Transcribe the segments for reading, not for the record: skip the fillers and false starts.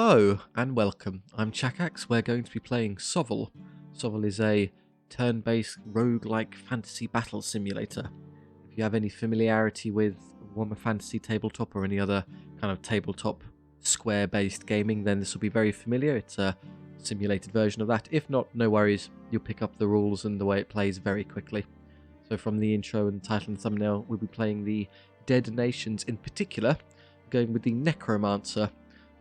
Hello and welcome. I'm Chakax. We're going to be playing SOVL. SOVL is a turn-based roguelike fantasy battle simulator. If you have any familiarity with Warhammer Fantasy Tabletop or any other kind of tabletop square-based gaming, then this will be very familiar. It's a simulated version of that. If not, no worries. You'll pick up the rules and the way it plays very quickly. So from the intro and title and thumbnail, we'll be playing the Dead Nations in particular, going with the Necromancer,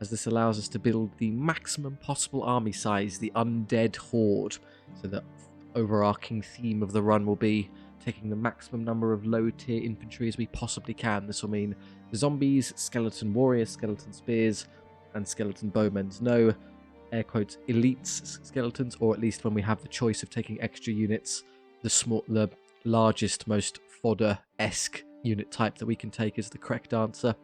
as this allows us to build the maximum possible army size, the Undead Horde. So the overarching theme of the run will be taking the maximum number of low-tier infantry as we possibly can. This will mean zombies, skeleton warriors, skeleton spears, and skeleton bowmen. No, air quotes, elites skeletons, or at least when we have the choice of taking extra units, the largest, most fodder-esque unit type that we can take is the correct answer.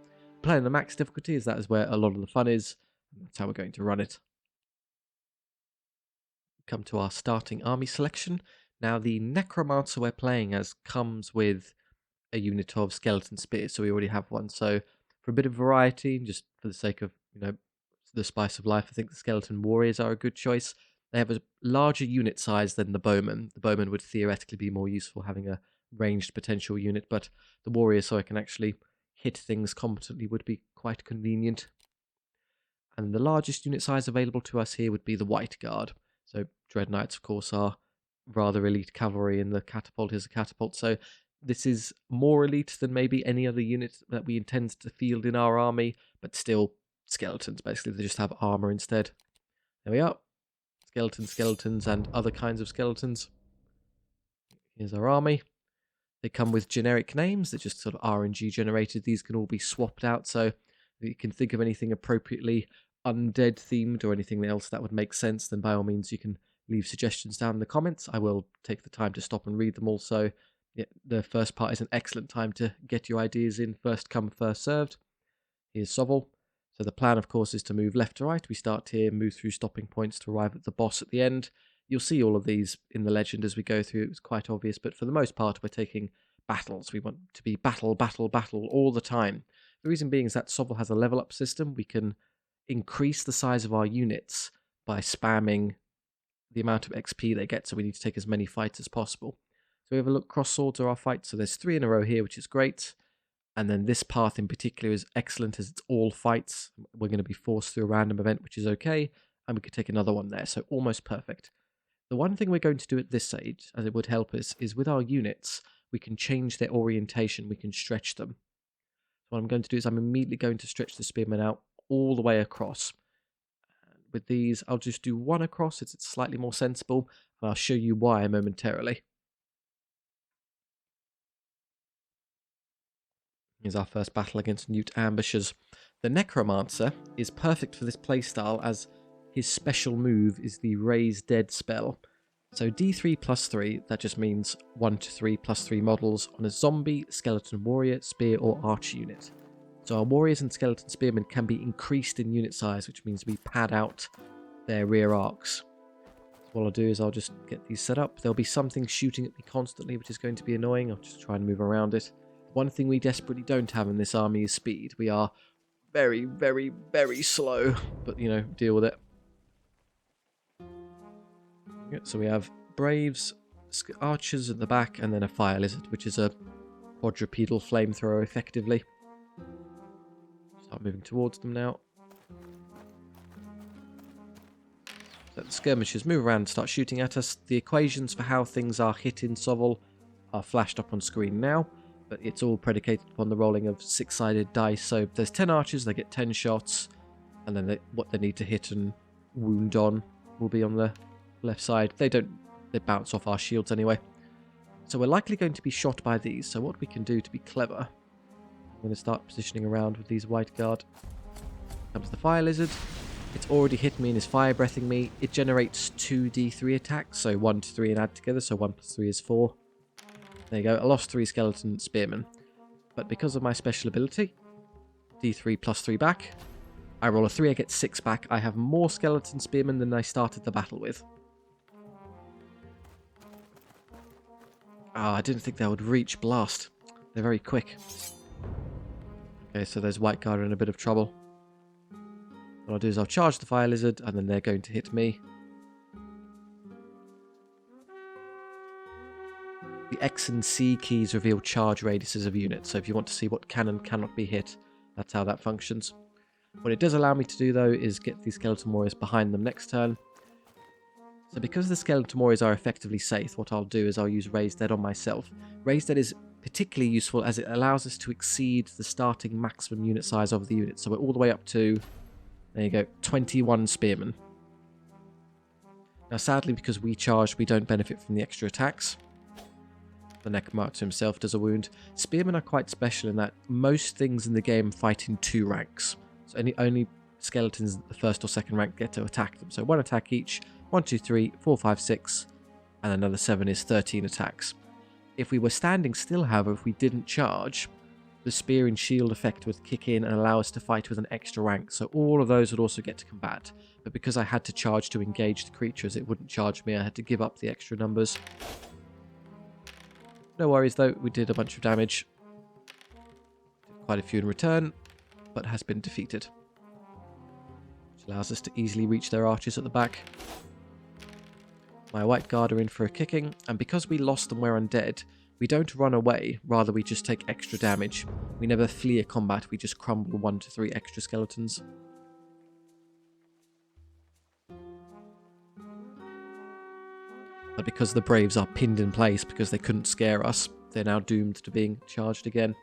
Playing the max difficulty, as that is where a lot of the fun is, and that's how we're going to run it. Come to our starting army selection. Now the Necromancer we're playing as comes with a unit of skeleton spears, so we already have one. So for a bit of variety, just for the sake of, the spice of life, I think the skeleton warriors are a good choice. They have a larger unit size than the bowman. The bowman would theoretically be more useful having a ranged potential unit, but the warriors, so I can actually hit things competently, would be quite convenient. And the largest unit size available to us here would be the White Guard. So Dread Knights, of course, are rather elite cavalry, and the catapult is a catapult. So this is more elite than maybe any other unit that we intend to field in our army, but still skeletons. Basically, they just have armor instead. There we are. Skeletons, and other kinds of skeletons. Here's our army. They come with generic names that just sort of RNG generated. These can all be swapped out, so if you can think of anything appropriately undead themed or anything else that would make sense, then by all means you can leave suggestions down in the comments. I will take the time to stop and read them all, so yeah, the first part is an excellent time to get your ideas in. First come, first served. Here's SOVL. So the plan, of course, is to move left to right. We start here, move through stopping points to arrive at the boss at the end. You'll see all of these in the legend as we go through. It was quite obvious, but for the most part, we're taking battles. We want to be battle all the time. The reason being is that SOVL has a level up system. We can increase the size of our units by spamming the amount of XP they get, so we need to take as many fights as possible. So we have a look. Cross swords are our fights, so there's 3 in a row here, which is great. And then this path in particular is excellent as it's all fights. We're going to be forced through a random event, which is okay, and we could take another one there, so almost perfect. The one thing we're going to do at this stage, as it would help us, is with our units, we can change their orientation, we can stretch them. So what I'm going to do is I'm immediately going to stretch the spearmen out all the way across. With these, I'll just do one across, it's slightly more sensible, and I'll show you why momentarily. Here's our first battle against Newt Ambushers. The Necromancer is perfect for this playstyle as his special move is the Raise Dead spell. So D3 plus 3, that just means 1 to 3 plus 3 models on a zombie, skeleton warrior, spear or archer unit. So our warriors and skeleton spearmen can be increased in unit size, which means we pad out their rear arcs. So what I'll do is I'll just get these set up. There'll be something shooting at me constantly, which is going to be annoying. I'll just try and move around it. One thing we desperately don't have in this army is speed. We are very, very, very slow, but, deal with it. So we have braves, archers at the back, and then a fire lizard, which is a quadrupedal flamethrower, effectively. Start moving towards them now. So the skirmishers move around and start shooting at us. The equations for how things are hit in SOVL are flashed up on screen now, but it's all predicated upon the rolling of 6-sided dice. So if there's 10 archers, they get 10 shots, and then what they need to hit and wound on will be on the left side. They bounce off our shields anyway. So we're likely going to be shot by these. So what we can do to be clever, I'm going to start positioning around with these White Guard. Comes the fire lizard. It's already hit me and is fire breathing me. It generates 2 D3 attacks, so 1 to 3 and add together, so 1 plus 3 is 4. There you go. I lost 3 skeleton spearmen, but because of my special ability, D3 plus 3 back, I roll a 3, I get 6 back. I have more skeleton spearmen than I started the battle with. I didn't think they would reach blast. They're very quick. Okay, so there's White Guard in a bit of trouble. What I'll do is I'll charge the fire lizard, and then they're going to hit me. The X and C keys reveal charge radiuses of units, so if you want to see what can and cannot be hit, that's how that functions. What it does allow me to do, though, is get these skeleton warriors behind them next turn. So because the skeleton warriors are effectively safe, what I'll do is I'll use Raised Dead on myself. Raised Dead is particularly useful as it allows us to exceed the starting maximum unit size of the unit. So we're all the way up to, there you go, 21 spearmen. Now sadly, because we charged, we don't benefit from the extra attacks. The Necromancer himself does a wound. Spearmen are quite special in that most things in the game fight in 2 ranks. So only skeletons at the 1st or 2nd rank get to attack them. So 1 attack each, 1, 2, 3, 4, 5, 6, and another 7 is 13 attacks. If we were standing still, however, if we didn't charge, the spear and shield effect would kick in and allow us to fight with an extra rank. So all of those would also get to combat. But because I had to charge to engage the creatures, it wouldn't charge me. I had to give up the extra numbers. No worries though, we did a bunch of damage. Quite a few in return, but has been defeated. Which allows us to easily reach their archers at the back. My white guard are in for a kicking, and because we lost and we're undead, we don't run away, rather we just take extra damage. We never flee a combat, we just crumble 1 to 3 extra skeletons. But because the Braves are pinned in place because they couldn't scare us, they're now doomed to being charged again.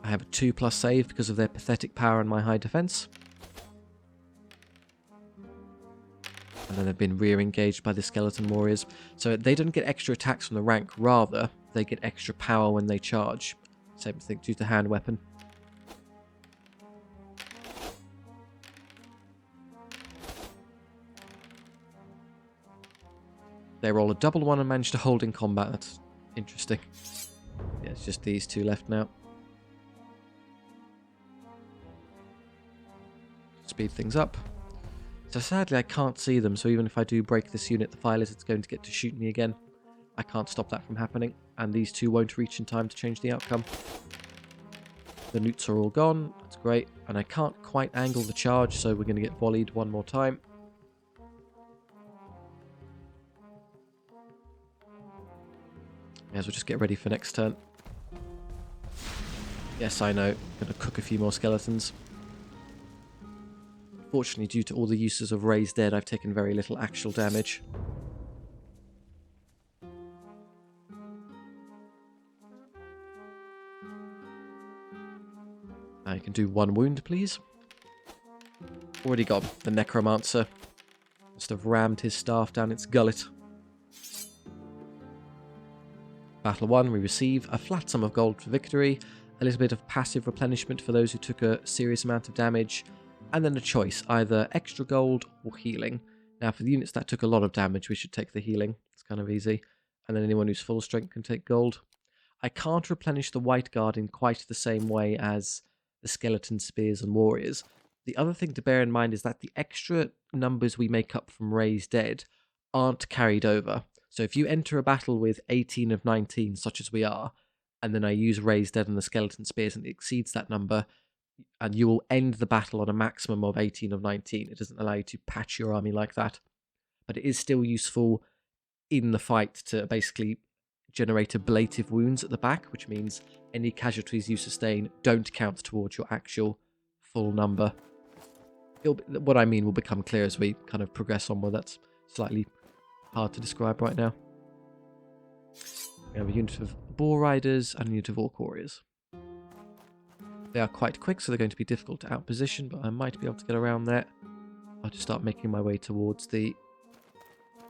I have a 2+ save because of their pathetic power and my high defense. And then they've been rear-engaged by the skeleton warriors. So they don't get extra attacks from the rank, rather they get extra power when they charge. Same thing due to hand weapon. They roll a double 1 and manage to hold in combat. That's interesting. Yeah, it's just these 2 left now. Speed things up. So sadly I can't see them, so even if I do break this unit, the fire lizard's going to get to shoot me again. I can't stop that from happening, and these 2 won't reach in time to change the outcome. The newts are all gone, that's great, and I can't quite angle the charge, so we're going to get volleyed one more time. May as well just get ready for next turn. Yes, I know, I'm going to cook a few more skeletons. Fortunately, due to all the uses of Raised Dead, I've taken very little actual damage. Now you can do 1 wound, please. Already gone. The Necromancer must have rammed his staff down its gullet. Battle 1, we receive a flat sum of gold for victory, a little bit of passive replenishment for those who took a serious amount of damage, and then a choice, either extra gold or healing. Now for the units that took a lot of damage, we should take the healing. It's kind of easy. And then anyone who's full strength can take gold. I can't replenish the white guard in quite the same way as the skeleton spears and warriors. The other thing to bear in mind is that the extra numbers we make up from Raised Dead aren't carried over. So if you enter a battle with 18 of 19, such as we are, and then I use Raised Dead and the skeleton spears and it exceeds that number, and you will end the battle on a maximum of 18 of 19. It doesn't allow you to patch your army like that. But it is still useful in the fight to basically generate ablative wounds at the back, which means any casualties you sustain don't count towards your actual full number. What I mean will become clear as we kind of progress onward. That's slightly hard to describe right now. We have a unit of boar riders and a unit of orc warriors. They are quite quick, so they're going to be difficult to outposition, but I might be able to get around there. I'll just start making my way towards the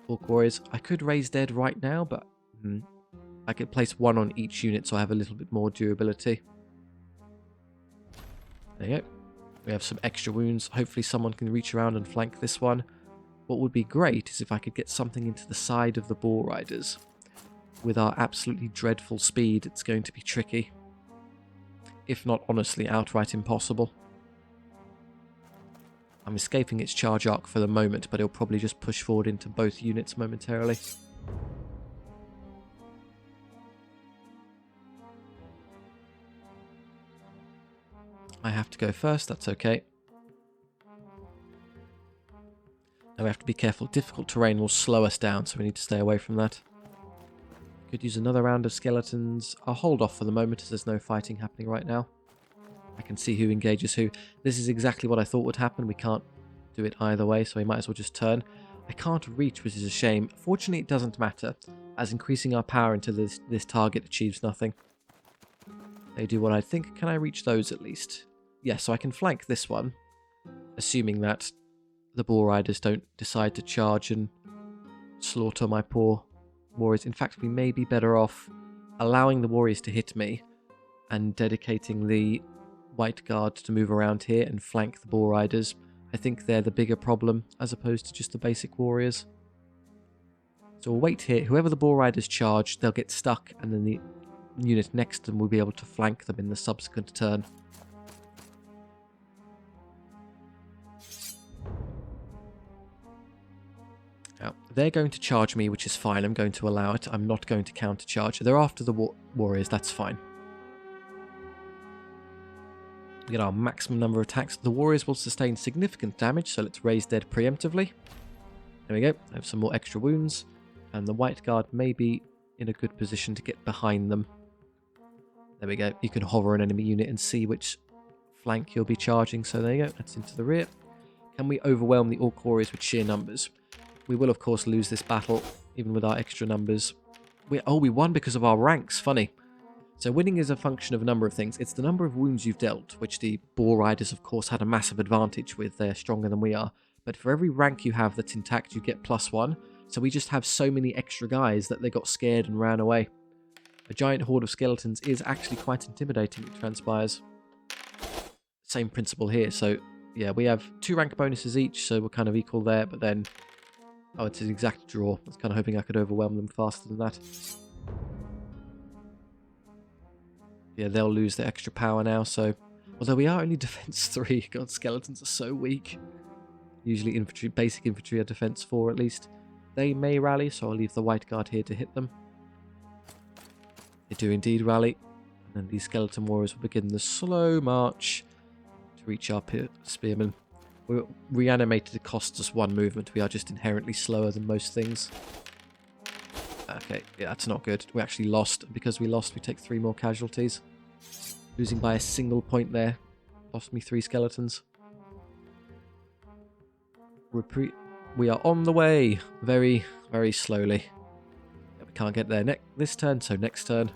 orc warriors. I could raise dead right now, but I could place 1 on each unit so I have a little bit more durability. There you go. We have some extra wounds. Hopefully someone can reach around and flank this one. What would be great is if I could get something into the side of the boar riders. With our absolutely dreadful speed, it's going to be tricky. If not, honestly, outright impossible. I'm escaping its charge arc for the moment, but it'll probably just push forward into both units momentarily. I have to go first, that's okay. Now we have to be careful. Difficult terrain will slow us down, so we need to stay away from that. Could use another round of skeletons. I'll hold off for the moment as there's no fighting happening right now. I can see who engages who. This is exactly what I thought would happen. We can't do it either way, so we might as well just turn. I can't reach, which is a shame. Fortunately, it doesn't matter, as increasing our power into this target achieves nothing. They do what I think. Can I reach those at least? Yes, so I can flank this one, assuming that the Bull Riders don't decide to charge and slaughter my poor warriors. In fact, we may be better off allowing the warriors to hit me and dedicating the White Guard to move around here and flank the Bull Riders. I think they're the bigger problem as opposed to just the basic warriors. So we'll wait here. Whoever the Bull Riders charge, they'll get stuck, and then the unit next to them will be able to flank them in the subsequent turn. Now, they're going to charge me, which is fine. I'm going to allow it. I'm not going to counter-charge. They're after the warriors. That's fine. We get our maximum number of attacks. The warriors will sustain significant damage, so let's raise dead preemptively. There we go. I have some more extra wounds. And the White Guard may be in a good position to get behind them. There we go. You can hover an enemy unit and see which flank you'll be charging. So there you go. That's into the rear. Can we overwhelm the Orc warriors with sheer numbers? We will, of course, lose this battle, even with our extra numbers. We won because of our ranks. Funny. So winning is a function of a number of things. It's the number of wounds you've dealt, which the Bull Riders, of course, had a massive advantage with. They're stronger than we are. But for every rank you have that's intact, you get +1. So we just have so many extra guys that they got scared and ran away. A giant horde of skeletons is actually quite intimidating, it transpires. Same principle here. So, yeah, we have 2 rank bonuses each, so we're kind of equal there. But then, oh, it's an exact draw. I was kind of hoping I could overwhelm them faster than that. Yeah, they'll lose their extra power now, so... Although we are only defense 3. God, skeletons are so weak. Usually infantry, basic infantry are defense 4 at least. They may rally, so I'll leave the White Guard here to hit them. They do indeed rally. And then these skeleton warriors will begin the slow march to reach our spearmen. We're reanimated, it costs us 1 movement. We are just inherently slower than most things. Okay, yeah, that's not good. We actually lost. Because we lost, we take 3 more casualties. Losing by a single point there. Lost me 3 skeletons. We are on the way. Very, very slowly. Yeah, we can't get there this turn, so next turn.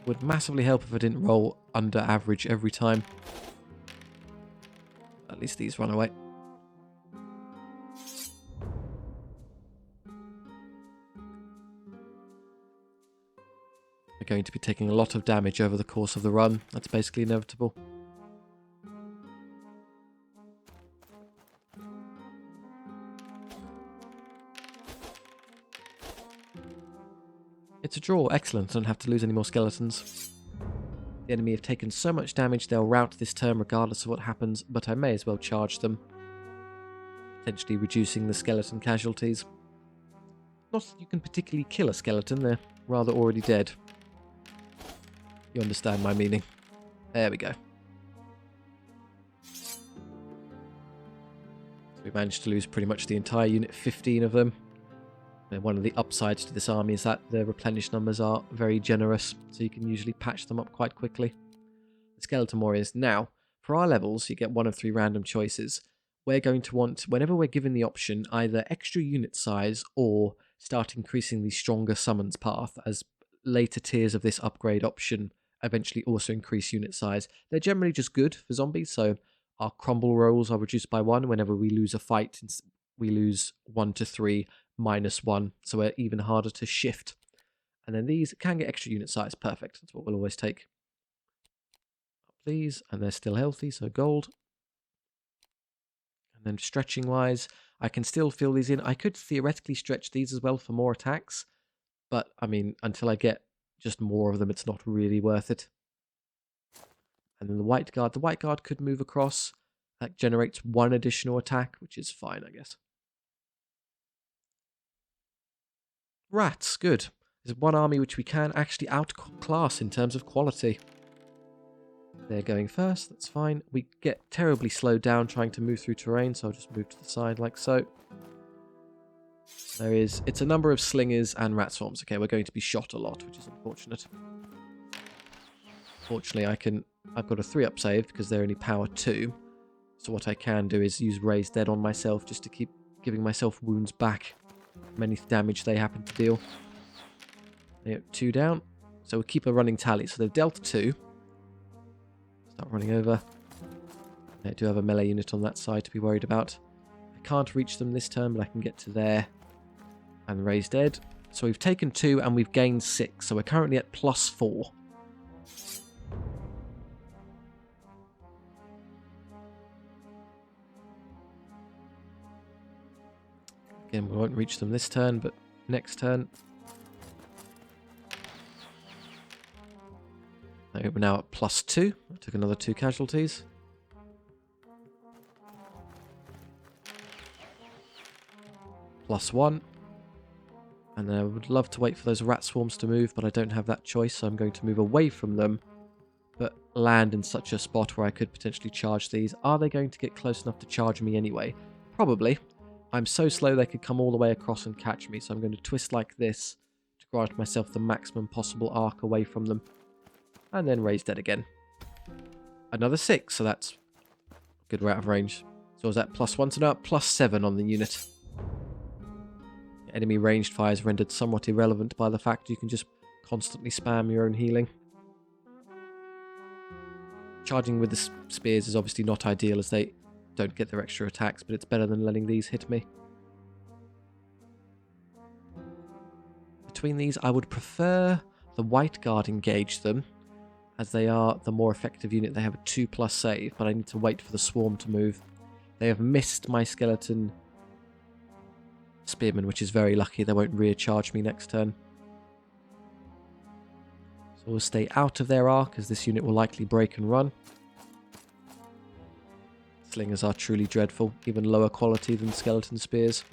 Would massively help if I didn't roll under average every time. At least these run away. We're going to be taking a lot of damage over the course of the run. That's basically inevitable. It's a draw. Excellent. I don't have to lose any more skeletons. The enemy have taken so much damage they'll rout this turn regardless of what happens, but I may as well charge them. Potentially reducing the skeleton casualties. Not that you can particularly kill a skeleton, they're rather already dead. You understand my meaning. There we go. So we managed to lose pretty much the entire unit, 15 of them. And one of the upsides to this army is that the replenish numbers are very generous, so you can usually patch them up quite quickly. The skeleton warriors. Now, for our levels, you get 1 of 3 random choices. We're going to want, whenever we're given the option, either extra unit size or start increasing the stronger summons path, as later tiers of this upgrade option eventually also increase unit size. They're generally just good for zombies, so our crumble rolls are reduced by 1 whenever we lose a fight. We lose 1 to 3 -1, so we're even harder to shift. And then these can get extra unit size. Perfect. That's what we'll always take. These, and they're still healthy, so gold. And then stretching wise, I can still fill these in. I could theoretically stretch these as well for more attacks, but I mean, until I get just more of them, it's not really worth it. And then the White Guard could move across. That generates 1 additional attack, which is fine, I guess. Rats, good. There's one army which we can actually outclass in terms of quality. They're going first, that's fine. We get terribly slowed down trying to move through terrain, so I'll just move to the side like so. It's a number of slingers and rat swarms. Okay, we're going to be shot a lot, which is unfortunate. Fortunately, I've got a 3-up save because they're only power 2. So what I can do is use Raise Dead on myself just to keep giving myself wounds back from any damage they happen to deal. There, 2 down. So we'll keep a running tally. So they've dealt 2. Start running over. I do have a melee unit on that side to be worried about. I can't reach them this turn, but I can get to there and Raise Dead. So we've taken 2 and we've gained 6. So we're currently at +4. Again, we won't reach them this turn, but next turn. Okay, we're now at +2. I took another 2 casualties. +1. And then I would love to wait for those rat swarms to move, but I don't have that choice, so I'm going to move away from them, but land in such a spot where I could potentially charge these. Are they going to get close enough to charge me anyway? Probably. I'm so slow they could come all the way across and catch me, so I'm going to twist like this to grant myself the maximum possible arc away from them. And then Raise Dead again. Another 6, so that's good. We're out of range. So was that +1? So now +7 on the unit. Enemy ranged fire is rendered somewhat irrelevant by the fact you can just constantly spam your own healing. Charging with the spears is obviously not ideal as they don't get their extra attacks, but it's better than letting these hit me. Between these, I would prefer the White Guard engage them, as they are the more effective unit. They have a 2+ save, but I need to wait for the swarm to move. They have missed my skeleton spearmen, which is very lucky. They won't recharge me next turn. So we'll stay out of their arc, as this unit will likely break and run. Slingers are truly dreadful, even lower quality than skeleton spears.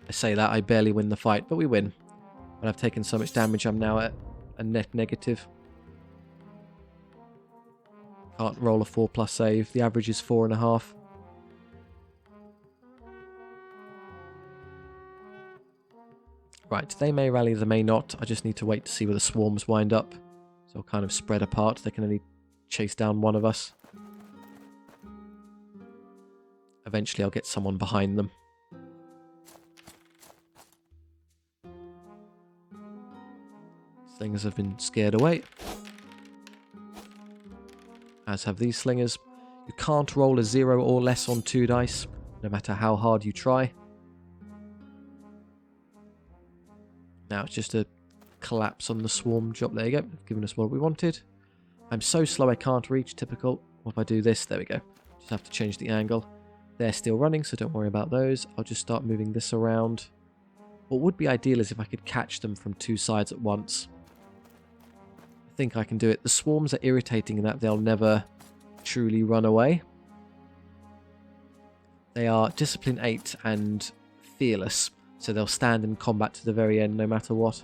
I say that, I barely win the fight, but we win. But I've taken so much damage, I'm now at a net negative. Can't roll a 4+ save. The average is 4.5. Right, they may rally, they may not. I just need to wait to see where the swarms wind up. So they'll kind of spread apart. They can only chase down one of us. Eventually I'll get someone behind them. Slingers have been scared away. As have these slingers. You can't roll a 0 or less on 2 dice, no matter how hard you try. Now it's just a collapse on the swarm job. There you go. Giving us what we wanted. I'm so slow I can't reach. Typical. What if I do this? There we go. Just have to change the angle. They're still running, so don't worry about those. I'll just start moving this around. What would be ideal is if I could catch them from 2 sides at once. I think I can do it. The swarms are irritating in that they'll never truly run away. They are Discipline 8 and Fearless, so they'll stand in combat to the very end no matter what.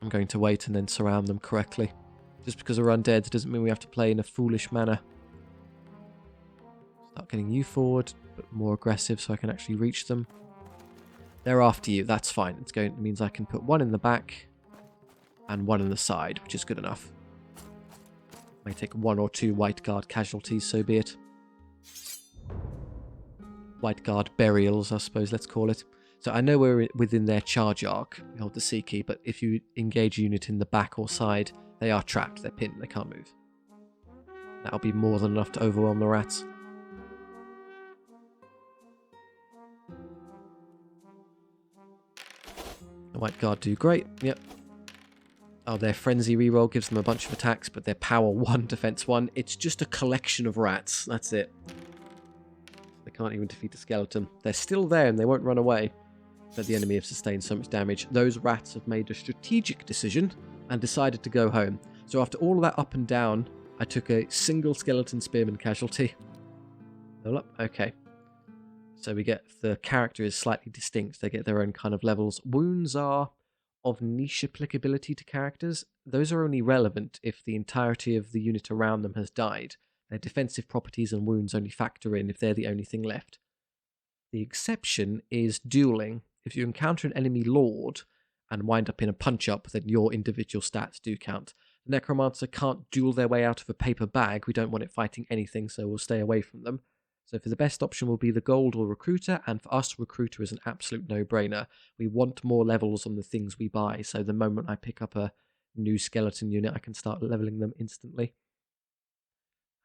I'm going to wait and then surround them correctly. Just because we're undead doesn't mean we have to play in a foolish manner. Start getting you forward, but more aggressive so I can actually reach them. They're after you, that's fine. It means I can put 1 in the back and 1 in the side, which is good enough. May take 1 or 2 White Guard casualties, so be it. White Guard burials, I suppose, let's call it. So I know we're within their charge arc. We hold the C key, but if you engage a unit in the back or side, they are trapped, they're pinned, they can't move. That'll be more than enough to overwhelm the rats. The White Guard do great, yep. Oh, their Frenzy reroll gives them a bunch of attacks, but their Power 1, Defense 1, it's just a collection of rats, that's it. They can't even defeat a skeleton. They're still there and they won't run away, but the enemy have sustained so much damage. Those rats have made a strategic decision and decided to go home. So after all of that up and down, I took a single skeleton spearman casualty. Level up, okay. So we get the character is slightly distinct. They get their own kind of levels. Wounds are of niche applicability to characters. Those are only relevant if the entirety of the unit around them has died. Their defensive properties and wounds only factor in if they're the only thing left. The exception is dueling. If you encounter an enemy lord and wind up in a punch-up, then your individual stats do count. The Necromancer can't duel their way out of a paper bag. We don't want it fighting anything, so we'll stay away from them. So for the best option will be the gold or recruiter, and for us, recruiter is an absolute no-brainer. We want more levels on the things we buy, so the moment I pick up a new skeleton unit, I can start leveling them instantly.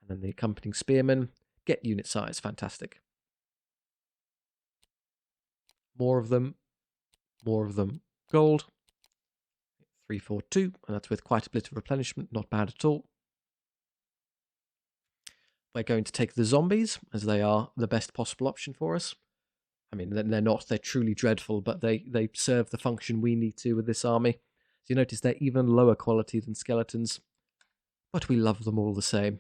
And then the accompanying spearmen, get unit size, fantastic. More of them, gold. 342, and that's with quite a bit of replenishment, not bad at all. We're going to take the zombies, as they are the best possible option for us. I mean, they're truly dreadful, but they serve the function we need to with this army. So you notice they're even lower quality than skeletons, but we love them all the same.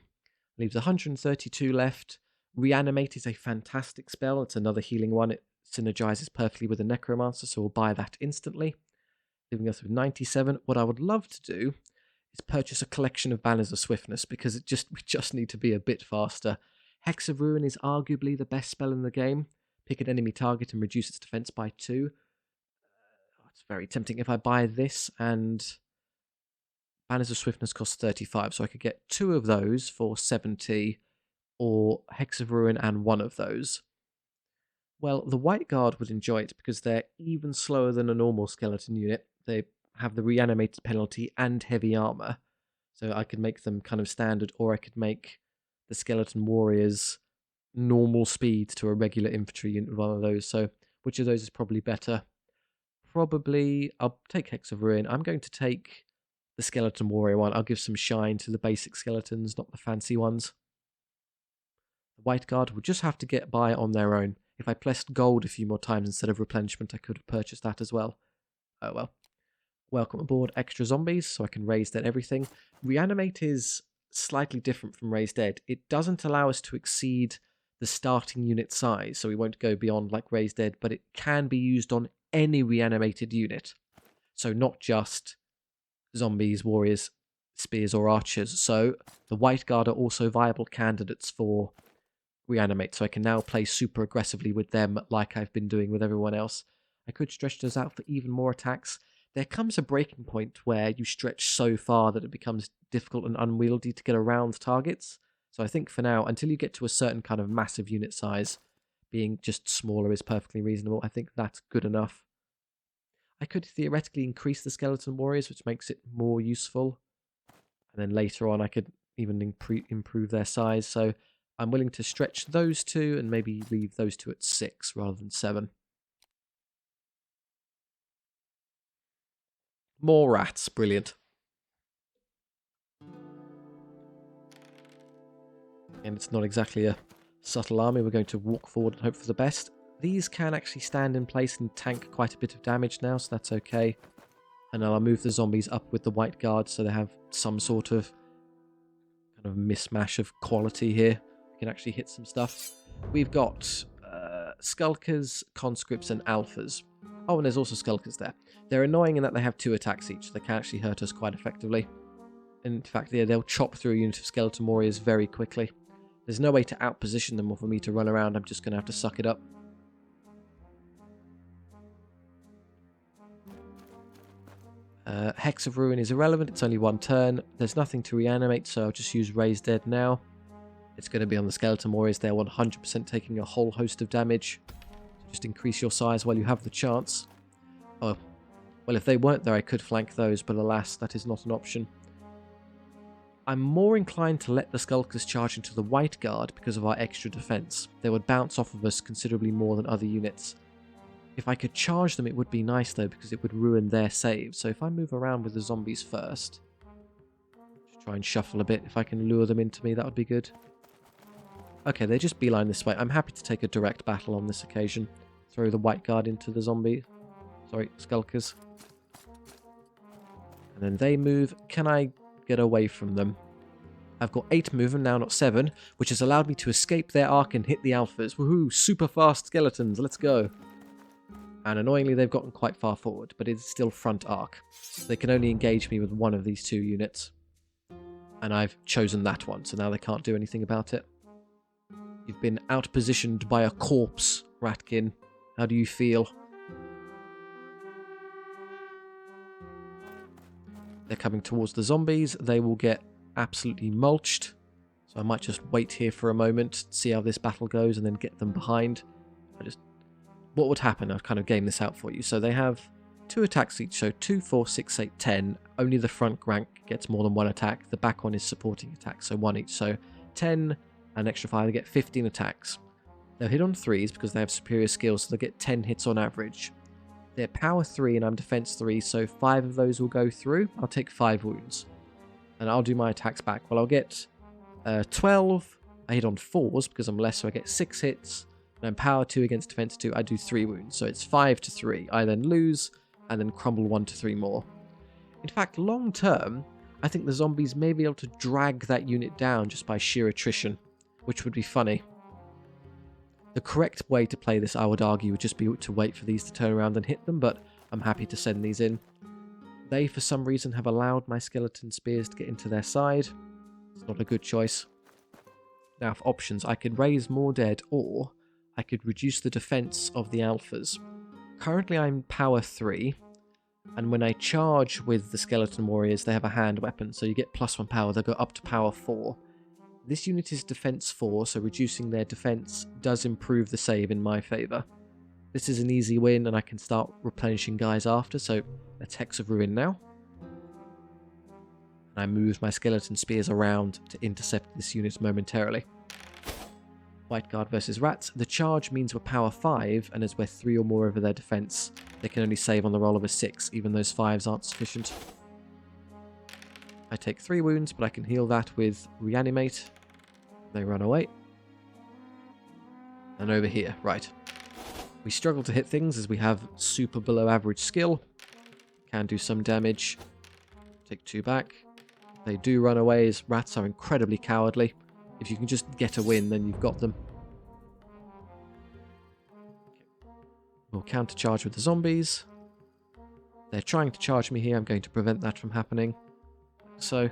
Leaves 132 left. Reanimate is a fantastic spell. It's another healing one. It synergizes perfectly with the Necromancer, so we'll buy that instantly. Leaving us with 97. What I would love to do is purchase a collection of Banners of Swiftness, because we just need to be a bit faster. Hex of Ruin is arguably the best spell in the game. Pick an enemy target and reduce its defense by 2. It's very tempting if I buy this, and Banners of Swiftness costs 35, so I could get 2 of those for 70, or Hex of Ruin and 1 of those. Well, the White Guard would enjoy it because they're even slower than a normal skeleton unit. They have the reanimated penalty and heavy armor, so I could make them kind of standard, or I could make the skeleton warriors normal speed to a regular infantry unit with one of those. So which of those is probably better? Probably I'll take Hex of Ruin. I'm going to take the skeleton warrior one. I'll give some shine to the basic skeletons, not the fancy ones. The White Guard will just have to get by on their own. If I pressed gold a few more times instead of replenishment, I could have purchased that as well. Oh well. Welcome aboard extra zombies, so I can raise dead everything. Reanimate is slightly different from raise dead. It doesn't allow us to exceed the starting unit size, so we won't go beyond like raise dead, but it can be used on any reanimated unit. So not just zombies, warriors, spears, or archers. So the White Guard are also viable candidates for reanimate, so I can now play super aggressively with them like I've been doing with everyone else. I could stretch those out for even more attacks. There comes a breaking point where you stretch so far that it becomes difficult and unwieldy to get around targets. So I think for now, until you get to a certain kind of massive unit size, being just smaller is perfectly reasonable. I think that's good enough. I could theoretically increase the skeleton warriors, which makes it more useful. And then later on, I could even improve their size. So I'm willing to stretch those 2 and maybe leave those 2 at 6 rather than 7. More rats, brilliant. And it's not exactly a subtle army. We're going to walk forward and hope for the best. These can actually stand in place and tank quite a bit of damage now, so that's okay. And I'll move the zombies up with the White Guard so they have some sort of kind of mismatch of quality here. We can actually hit some stuff. We've got Skulkers, Conscripts, and Alphas. Oh, and there's also Skulkers there. They're annoying in that they have 2 attacks each. They can actually hurt us quite effectively. In fact, yeah, they'll chop through a unit of Skeleton Warriors very quickly. There's no way to outposition them or for me to run around. I'm just going to have to suck it up. Hex of Ruin is irrelevant. It's only 1 turn. There's nothing to reanimate, so I'll just use Raise Dead now. It's going to be on the Skeleton Warriors. They're 100% taking a whole host of damage. Just increase your size while you have the chance. Oh, well, if they weren't there, I could flank those, but alas, that is not an option. I'm more inclined to let the Skulkers charge into the White Guard because of our extra defense. They would bounce off of us considerably more than other units. If I could charge them, it would be nice, though, because it would ruin their saves. So if I move around with the zombies first, just try and shuffle a bit. If I can lure them into me, that would be good. Okay, they just beeline this way. I'm happy to take a direct battle on this occasion. Throw the White Guard into the Skulkers. And then they move. Can I get away from them? I've got 8 movement now, not 7, which has allowed me to escape their arc and hit the alphas. Woohoo, super fast skeletons, let's go. And annoyingly, they've gotten quite far forward, but it's still front arc. So they can only engage me with one of these 2 units. And I've chosen that one, so now they can't do anything about it. You've been outpositioned by a corpse, Ratkin. How do you feel? They're coming towards the zombies. They will get absolutely mulched. So I might just wait here for a moment, see how this battle goes, and then get them behind. What would happen? I've kind of gamed this out for you. So they have 2 attacks each, so 2, 4, 6, 8, 10. Only the front rank gets more than 1 attack. The back one is supporting attacks, so 1 each. So 10, an extra 5, they get 15 attacks. They'll hit on 3s because they have superior skills, so they'll get 10 hits on average. They're power 3 and I'm defense 3, so 5 of those will go through. I'll take 5 wounds. And I'll do my attacks back. Well, I'll get 12. I hit on 4s because I'm less, so I get 6 hits. And I'm power 2 against defense 2. I do 3 wounds, so it's 5 to 3. I then lose and then crumble 1 to 3 more. In fact, long term, I think the zombies may be able to drag that unit down just by sheer attrition, which would be funny. The correct way to play this, I would argue, would just be to wait for these to turn around and hit them, but I'm happy to send these in. They, for some reason, have allowed my skeleton spears to get into their side. It's not a good choice. Now, for options, I could raise more dead, or I could reduce the defense of the alphas. Currently, I'm power 3, and when I charge with the skeleton warriors, they have a hand weapon, so you get +1 power. They'll go up to power 4. This unit is defense 4, so reducing their defense does improve the save in my favour. This is an easy win, and I can start replenishing guys after, so let's Hex of Ruin now. And I move my skeleton spears around to intercept this unit momentarily. White Guard versus Rats. The charge means we're power 5, and as we're 3 or more over their defense, they can only save on the roll of a 6, even those 5s aren't sufficient. I take 3 wounds, but I can heal that with Reanimate. They run away. And over here, right. We struggle to hit things as we have super below average skill. Can do some damage. Take 2 back. They do run away as rats are incredibly cowardly. If you can just get a win, then you've got them. We'll counter-charge with the zombies. They're trying to charge me here. I'm going to prevent that from happening. So,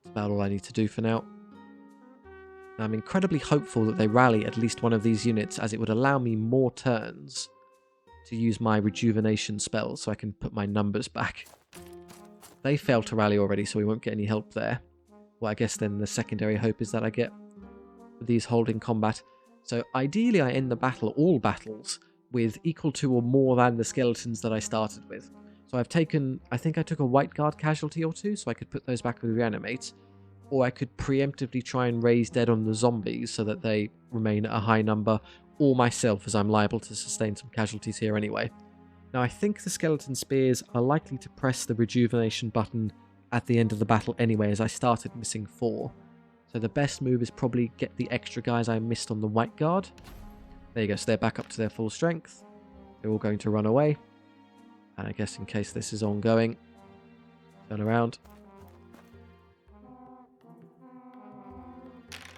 that's about all I need to do for now. I'm incredibly hopeful that they rally at least one of these units, as it would allow me more turns to use my rejuvenation spells so I can put my numbers back. They failed to rally already, so we won't get any help there. Well, I guess then the secondary hope is that I get these holding combat. So ideally I end the battle, all battles, with equal to or more than the skeletons that I started with. So I've taken, I think I took a White Guard casualty or 2, so I could put those back with Reanimate. Or I could preemptively try and raise dead on the zombies so that they remain at a high number, or myself, as I'm liable to sustain some casualties here anyway. Now I think the skeleton spears are likely to press the rejuvenation button at the end of the battle anyway, as I started missing 4. So the best move is probably get the extra guys I missed on the White Guard. There you go, so they're back up to their full strength. They're all going to run away. And I guess in case this is ongoing, turn around.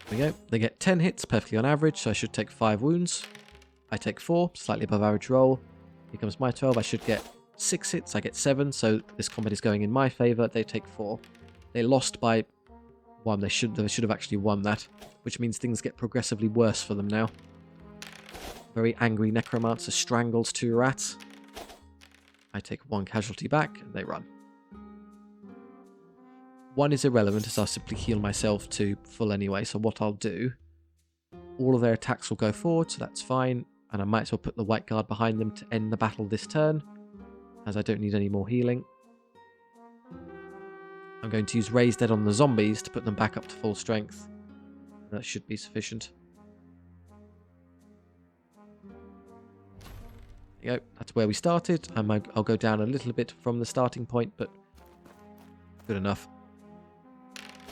There we go. They get 10 hits, perfectly on average, so I should take 5 wounds. I take 4, slightly above average roll. Here comes my 12, I should get 6 hits, I get 7, so this combat is going in my favour. They take 4. They lost by 1, they should have actually won that, which means things get progressively worse for them now. Very angry Necromancer strangles 2 rats. I take 1 casualty back, and they run. 1 is irrelevant, as I'll simply heal myself to full anyway, so what I'll do, all of their attacks will go forward, so that's fine, and I might as well put the White Guard behind them to end the battle this turn, as I don't need any more healing. I'm going to use Raise Dead on the zombies to put them back up to full strength. That should be sufficient. There you go, that's where we started. I'll go down a little bit from the starting point, but good enough.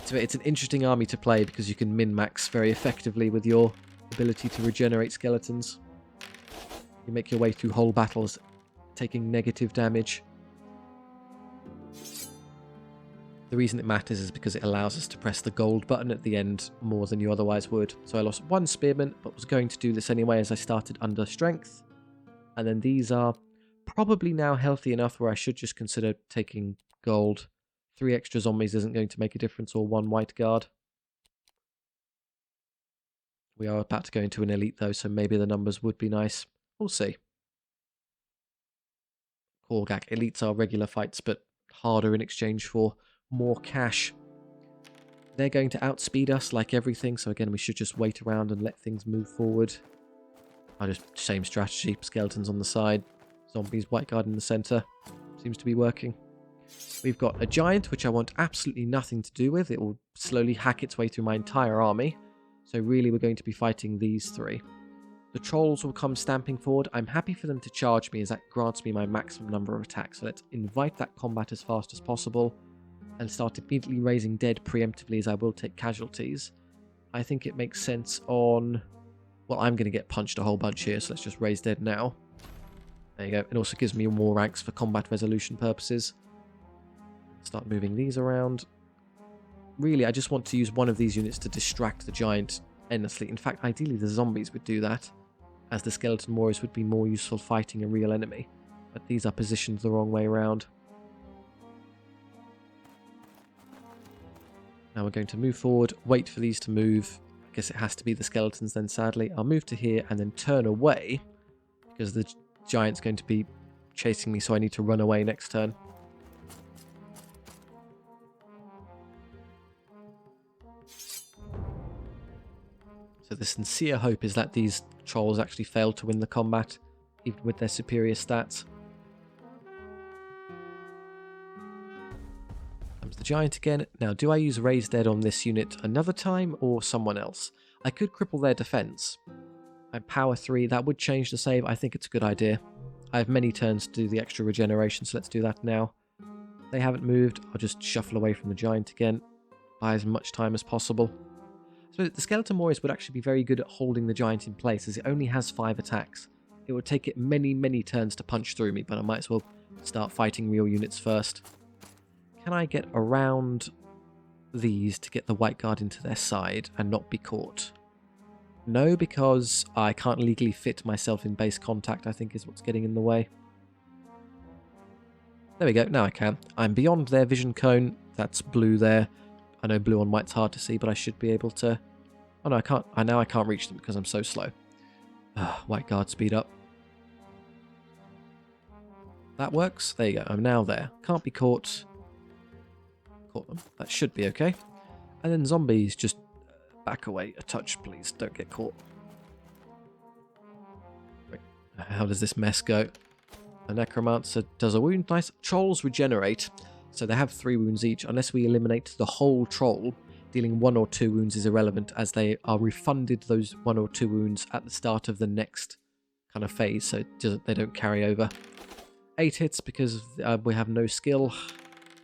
So it's an interesting army to play because you can min-max very effectively with your ability to regenerate skeletons. You make your way through whole battles taking negative damage. The reason it matters is because it allows us to press the gold button at the end more than you otherwise would. So I lost one spearman, but was going to do this anyway as I started under strength. And then these are probably now healthy enough where I should just consider taking gold. 3 extra zombies isn't going to make a difference, or 1 white guard. We are about to go into an elite though, so maybe the numbers would be nice. We'll see. Korgak elites are regular fights, but harder in exchange for more cash. They're going to outspeed us like everything, so again we should just wait around and let things move forward. Same strategy, skeletons on the side, zombies, white guard in the centre. Seems to be working. We've got a giant, which I want absolutely nothing to do with. It will slowly hack its way through my entire army. So really we're going to be fighting these 3. The trolls will come stamping forward. I'm happy for them to charge me as that grants me my maximum number of attacks. So let's invite that combat as fast as possible and start immediately raising dead preemptively, as I will take casualties. I think it makes sense on... Well, I'm going to get punched a whole bunch here, so let's just raise dead now. There you go. It also gives me more ranks for combat resolution purposes. Start moving these around. Really, I just want to use one of these units to distract the giant endlessly. In fact, ideally the zombies would do that, as the skeleton warriors would be more useful fighting a real enemy. But these are positioned the wrong way around. Now we're going to move forward, wait for these to move. I guess it has to be the skeletons then, sadly. I'll move to here and then turn away, because the giant's going to be chasing me, so I need to run away next turn. So the sincere hope is that these trolls actually fail to win the combat, even with their superior stats. Comes the giant again. Now, do I use Raise Dead on this unit another time, or someone else? I could cripple their defense. I'm power 3. That would change the save. I think it's a good idea. I have many turns to do the extra regeneration, so let's do that now. They haven't moved. I'll just shuffle away from the giant again. Buy as much time as possible. So the skeleton warriors would actually be very good at holding the giant in place, as it only has 5 attacks. It would take it many, many turns to punch through me, but I might as well start fighting real units first. Can I get around these to get the white guard into their side and not be caught? No, because I can't legally fit myself in base contact, I think is what's getting in the way. There we go, now I can. I'm beyond their vision cone. That's blue there. I know blue on white's hard to see, but I should be able to... Oh no, I can't. Now I can't reach them because I'm so slow. White guard, speed up. That works. There you go. I'm now there. Can't be caught. Caught them. That should be okay. And then zombies, just back away a touch, please. Don't get caught. Wait, how does this mess go? The Necromancer does a wound. Nice. Trolls regenerate. So they have 3 wounds each. Unless we eliminate the whole troll, dealing 1 or 2 wounds is irrelevant, as they are refunded those 1 or 2 wounds at the start of the next kind of phase, so they don't carry over. 8 hits because we have no skill.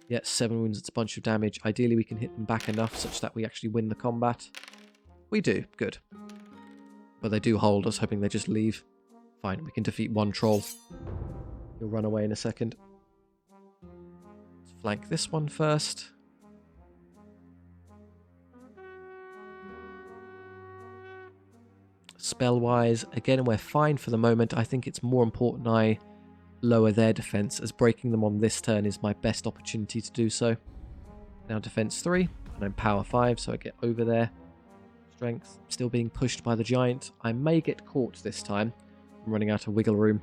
Yet 7 wounds, it's a bunch of damage. Ideally we can hit them back enough such that we actually win the combat. We do, good. But they do hold us, hoping they just leave. Fine, we can defeat 1 troll. He'll run away in a second. Flank this one first. Spell-wise, again, we're fine for the moment. I think it's more important I lower their defense, as breaking them on this turn is my best opportunity to do so. Now defense 3, and I'm power 5, so I get over there. Strength, still being pushed by the giant. I may get caught this time. I'm running out of wiggle room.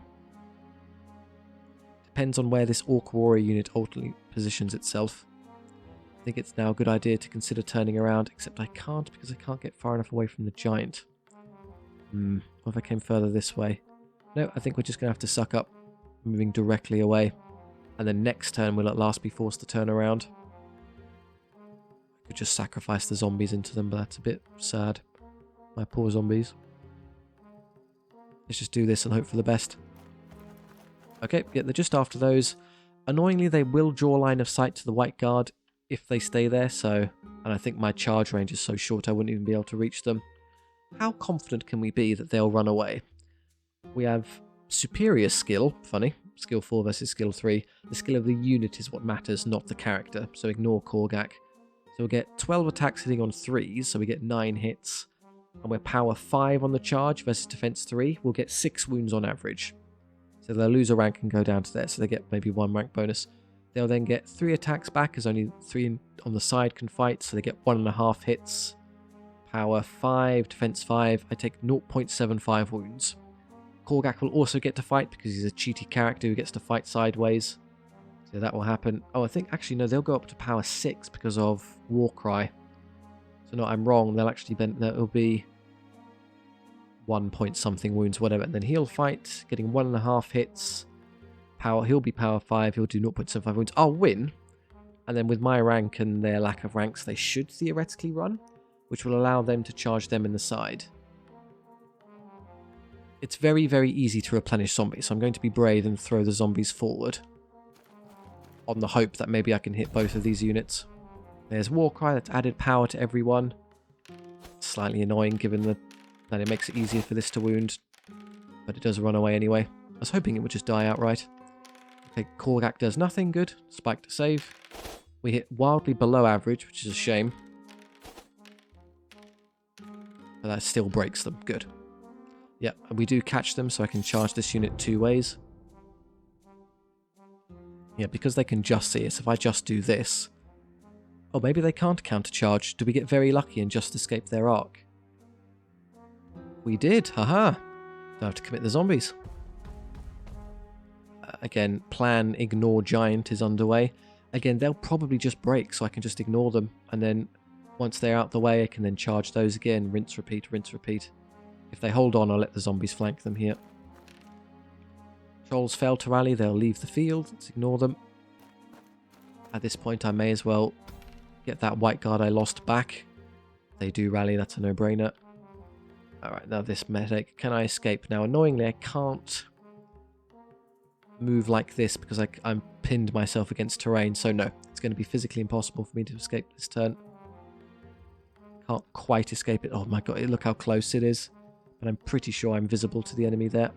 Depends on where this Orc Warrior unit ultimately positions itself. I think it's now a good idea to consider turning around, except I can't because I can't get far enough away from the giant. What if I came further this way? No, I think we're just going to have to suck up, moving directly away. And then next turn we'll at last be forced to turn around. I could just sacrifice the zombies into them, but that's a bit sad. My poor zombies. Let's just do this and hope for the best. Okay, yeah, they're just after those. Annoyingly, they will draw line of sight to the white guard if they stay there, so... And I think my charge range is so short I wouldn't even be able to reach them. How confident can we be that they'll run away? We have superior skill, funny, skill 4 versus skill 3. The skill of the unit is what matters, not the character. So ignore Korgak. So we'll get 12 attacks hitting on 3s, so we get 9 hits. And we're power 5 on the charge versus defense 3. We'll get 6 wounds on average. So they'll lose a rank and go down to there, so they get maybe 1 rank bonus. They'll then get 3 attacks back, as only 3 on the side can fight, so they get 1.5 hits. Power 5, defense 5. I take 0.75 wounds. Korgak will also get to fight because he's a cheaty character who gets to fight sideways. So that will happen. Oh, I think actually no, they'll go up to power 6 because of Warcry. So no, I'm wrong. They'll actually it'll be 1 point something wounds, whatever. And then he'll fight, getting 1.5 hits. He'll be power 5. He'll do 0.75 wounds. I'll win. And then with my rank and their lack of ranks, they should theoretically run, which will allow them to charge them in the side. It's very, very easy to replenish zombies, so I'm going to be brave and throw the zombies forward on the hope that maybe I can hit both of these units. There's Warcry, that's added power to everyone. Slightly annoying given that it makes it easier for this to wound, but it does run away anyway. I was hoping it would just die outright. Okay, Korgak does nothing, good. Spike to save. We hit wildly below average, which is a shame. But that still breaks them, good. Yeah, we do catch them, so I can charge this unit 2 ways. Yeah, because they can just see us, if I just do this... Oh, maybe they can't countercharge. Do we get very lucky and just escape their arc? We did, haha. Don't have to commit the zombies. Again, plan ignore giant is underway. Again, they'll probably just break, so I can just ignore them. And then, once they're out the way, I can then charge those again. Rinse, repeat, rinse, repeat. If they hold on, I'll let the zombies flank them here. Trolls fail to rally, they'll leave the field. Let's ignore them. At this point, I may as well get that white guard I lost back. They do rally, that's a no-brainer. Alright, now this medic. Can I escape? Now, annoyingly, I can't move like this because I'm pinned myself against terrain. So no, it's going to be physically impossible for me to escape this turn. Can't quite escape it. Oh my god, look how close it is. But I'm pretty sure I'm visible to the enemy there.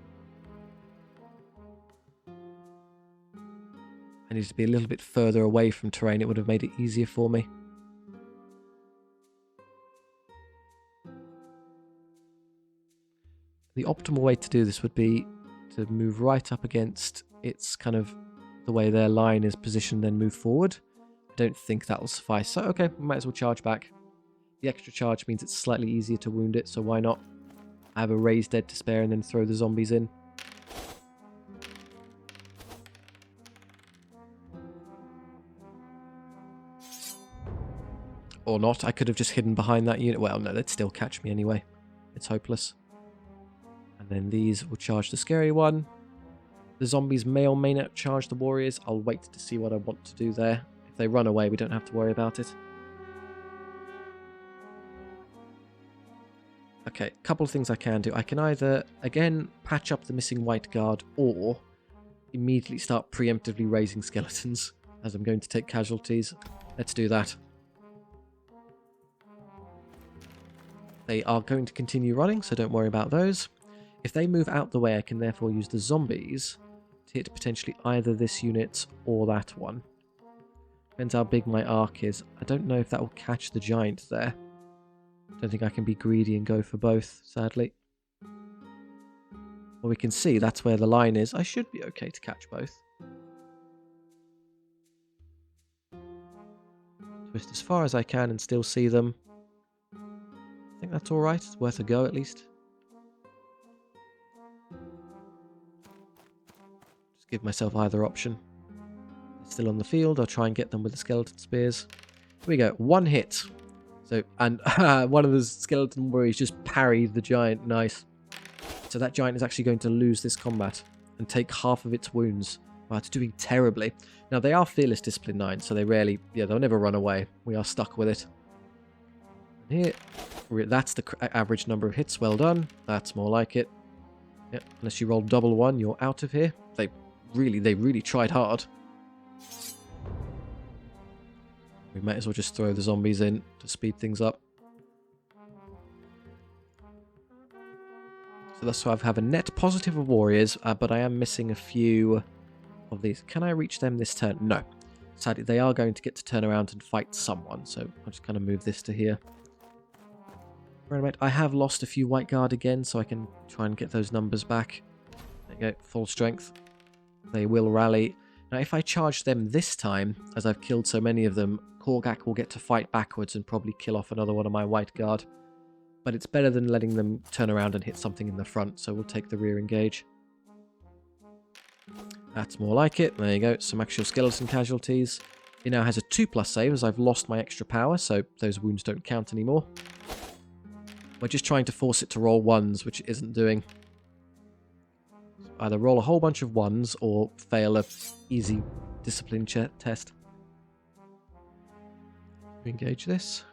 I need to be a little bit further away from terrain. It would have made it easier for me. The optimal way to do this would be to move right up against its kind of the way their line is positioned, then move forward. I don't think that will suffice. So, okay, we might as well charge back. The extra charge means it's slightly easier to wound it, so why not? I have a raised dead to spare and then throw the zombies in. Or not. I could have just hidden behind that unit. Well, no, they'd still catch me anyway. It's hopeless. And then these will charge the scary one. The zombies may or may not charge the warriors. I'll wait to see what I want to do there. If they run away, we don't have to worry about it. Okay, a couple of things I can do. I can either, again, patch up the missing white guard, or immediately start preemptively raising skeletons, as I'm going to take casualties. Let's do that. They are going to continue running, so don't worry about those. If they move out the way, I can therefore use the zombies to hit potentially either this unit or that one. Depends how big my arc is. I don't know if that will catch the giant there. Don't think I can be greedy and go for both, sadly. Well, we can see that's where the line is. I should be okay to catch both. Twist as far as I can and still see them. I think that's alright. It's worth a go at least. Just give myself either option. It's still on the field. I'll try and get them with the skeleton spears. Here we go. One hit. So, and one of the skeleton warriors just parried the giant. Nice. So that giant is actually going to lose this combat and take half of its wounds. Wow, it's doing terribly. Now, they are Fearless Discipline 9, so they rarely... Yeah, they'll never run away. We are stuck with it. Here, that's the average number of hits. Well done. That's more like it. Yep, unless you roll double one, you're out of here. They really tried hard. We might as well just throw the zombies in to speed things up. So that's why I have a net positive of warriors, but I am missing a few of these. Can I reach them this turn? No. Sadly, they are going to get to turn around and fight someone, so I'll just kind of move this to here. Right, I have lost a few white guard again, so I can try and get those numbers back. There you go, full strength. They will rally. Now, if I charge them this time, as I've killed so many of them, Korgak will get to fight backwards and probably kill off another one of my white guard. But it's better than letting them turn around and hit something in the front, so we'll take the rear engage. That's more like it. There you go, some actual skeleton casualties. He now has a 2+ save as I've lost my extra power, so those wounds don't count anymore. We're just trying to force it to roll 1s, which it isn't doing. Either roll a whole bunch of 1s or fail a easy discipline test. Engage this.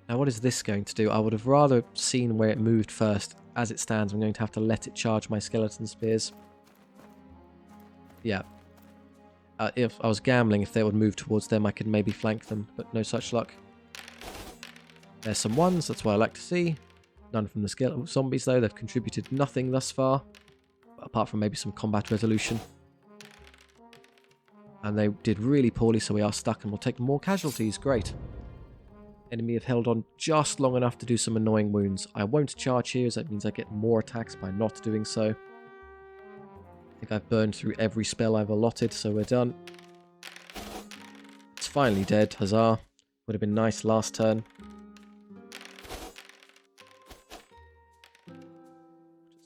Now what is this going to do? I would have rather seen where it moved first. As it stands, I'm going to have to let it charge my skeleton spears. Yeah. If I was gambling, if they would move towards them, I could maybe flank them, but no such luck. There's some 1s, that's what I like to see. None from the skeleton zombies, though. They've contributed nothing thus far, apart from maybe some combat resolution. And they did really poorly, so we are stuck, and we'll take more casualties. Great. Enemy have held on just long enough to do some annoying wounds. I won't charge here, as that means I get more attacks by not doing so. I think I've burned through every spell I've allotted, so we're done. It's finally dead, huzzah. Would have been nice last turn.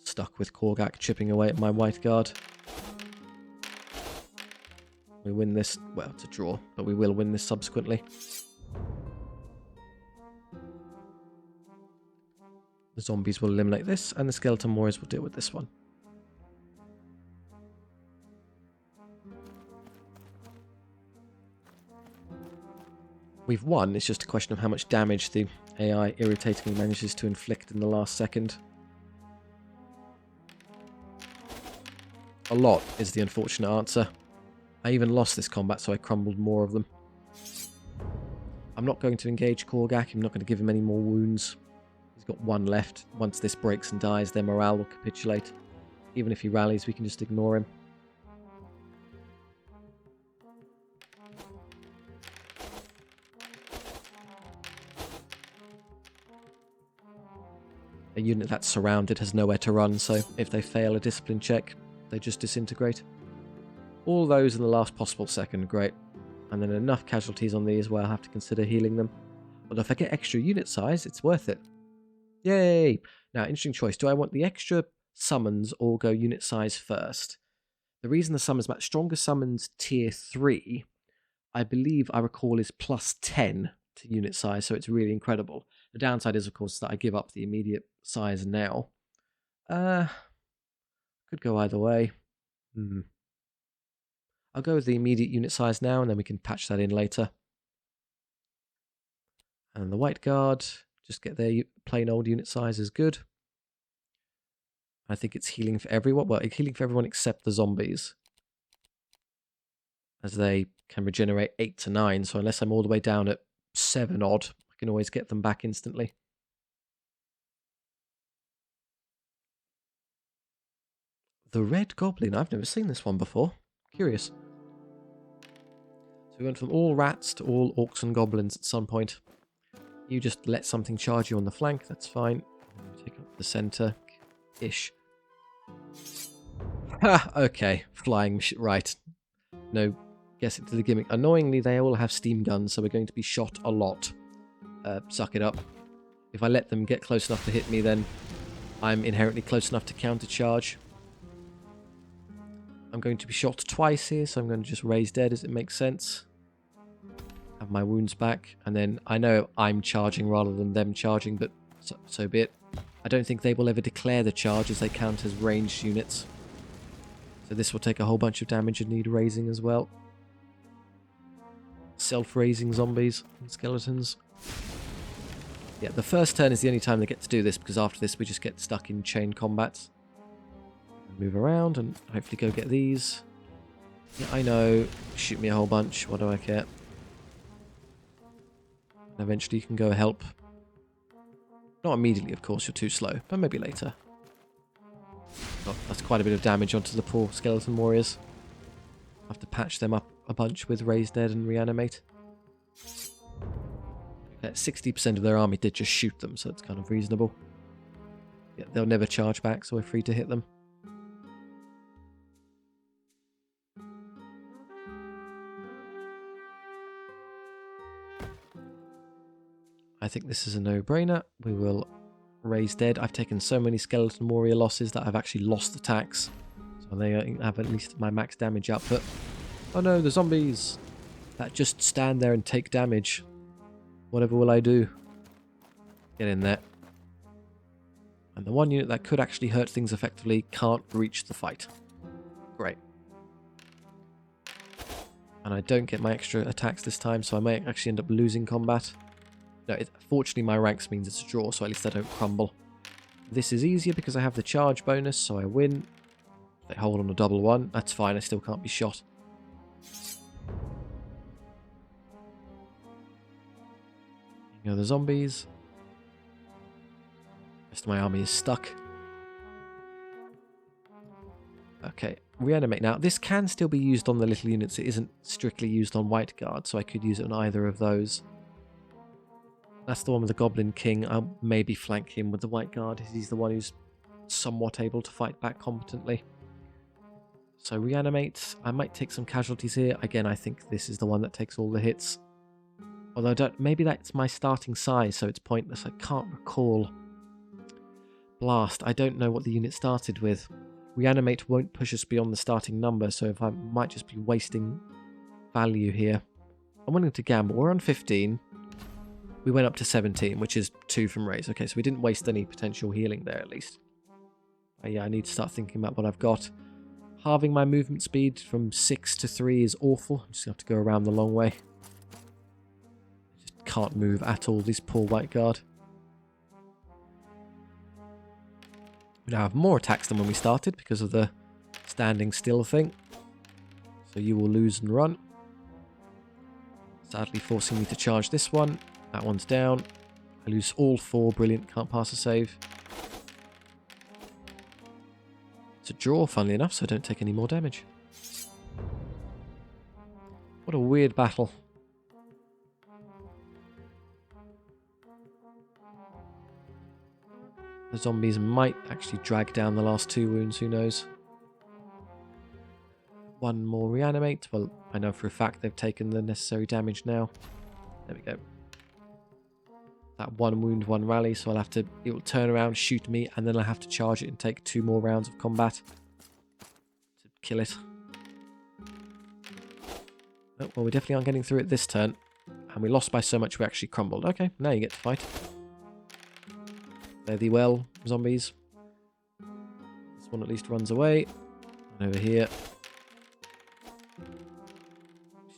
Stuck with Korgak chipping away at my white guard. We win this, well, it's a draw, but we will win this subsequently. The zombies will eliminate this, and the skeleton warriors will deal with this one. We've won, it's just a question of how much damage the AI irritatingly manages to inflict in the last second. A lot is the unfortunate answer. I even lost this combat, so I crumbled more of them. I'm not going to engage Korgak, I'm not going to give him any more wounds. He's got 1 left. Once this breaks and dies, their morale will capitulate. Even if he rallies, we can just ignore him. A unit that's surrounded has nowhere to run, so if they fail a discipline check, they just disintegrate. All those in the last possible second, great. And then enough casualties on these where I'll have to consider healing them. Although if I get extra unit size, it's worth it. Yay! Now, interesting choice. Do I want the extra summons or go unit size first? The reason the summons match stronger summons tier 3, I believe I recall is +10 to unit size, so it's really incredible. The downside is, of course, that I give up the immediate size now. Could go either way. I'll go with the immediate unit size now, and then we can patch that in later. And the white guard, just get their plain old unit size is good. I think it's healing for everyone. Well, it's healing for everyone except the zombies, as they can regenerate 8 to 9. So unless I'm all the way down at 7 odd, I can always get them back instantly. The Red Goblin. I've never seen this one before. Curious. So we went from all rats to all orcs and goblins at some point. You just let something charge you on the flank, that's fine. Take up the center-ish. Ha! Okay, flying right. No, guess it to the gimmick. Annoyingly, they all have steam guns, so we're going to be shot a lot. Suck it up. If I let them get close enough to hit me, then I'm inherently close enough to countercharge. I'm going to be shot twice here, so I'm going to just raise dead as it makes sense. Have my wounds back, and then I know I'm charging rather than them charging, but so be it. I don't think they will ever declare the charge, as they count as ranged units. So this will take a whole bunch of damage and need raising as well. Self-raising zombies and skeletons. Yeah, the first turn is the only time they get to do this, because after this we just get stuck in chain combats. Move around and hopefully go get these. Yeah, I know. Shoot me a whole bunch. What do I care? Eventually you can go help. Not immediately, of course. You're too slow. But maybe later. Oh, that's quite a bit of damage onto the poor skeleton warriors. I have to patch them up a bunch with Raise Dead and Reanimate. 60% of their army did just shoot them, so it's kind of reasonable. Yeah, they'll never charge back, so we're free to hit them. I think this is a no-brainer. We will Raise Dead. I've taken so many skeleton warrior losses that I've actually lost attacks. So they have at least my max damage output. Oh no, the zombies! That just stand there and take damage. Whatever will I do? Get in there. And the one unit that could actually hurt things effectively can't reach the fight. Great. And I don't get my extra attacks this time, so I may actually end up losing combat. No, fortunately my ranks means it's a draw, so at least I don't crumble. This is easier because I have the charge bonus, so I win. They hold on a double one. That's fine, I still can't be shot. You know, the zombies. The rest of my army is stuck. Okay, Reanimate now. This can still be used on the little units. It isn't strictly used on White Guard, so I could use it on either of those. That's the one with the Goblin King. I'll maybe flank him with the White Guard. He's the one who's somewhat able to fight back competently. So Reanimate. I might take some casualties here. Again, I think this is the one that takes all the hits. Although maybe that's my starting size, so it's pointless. I can't recall. Blast. I don't know what the unit started with. Reanimate won't push us beyond the starting number, so if I might just be wasting value here. I'm willing to gamble. We're on 15. We went up to 17, which is 2 from Raise. Okay, so we didn't waste any potential healing there, at least. Yeah, I need to start thinking about what I've got. Halving my movement speed from 6 to 3 is awful. I'm just going to have to go around the long way. I just can't move at all, this poor White Guard. We now have more attacks than when we started because of the standing still thing. So you will lose and run. Sadly forcing me to charge this one. That one's down. I lose all 4. Brilliant. Can't pass a save. It's a draw, funnily enough, so I don't take any more damage. What a weird battle. The zombies might actually drag down the last 2 wounds, who knows. One more Reanimate. Well, I know for a fact they've taken the necessary damage now. There we go. That 1 wound, 1 rally, so it will turn around, shoot me, and then I'll have to charge it and take 2 more rounds of combat to kill it. Oh, well, we definitely aren't getting through it this turn, and we lost by so much we actually crumbled. Okay, now you get to fight. Fare thee well, zombies. This one at least runs away. And over here.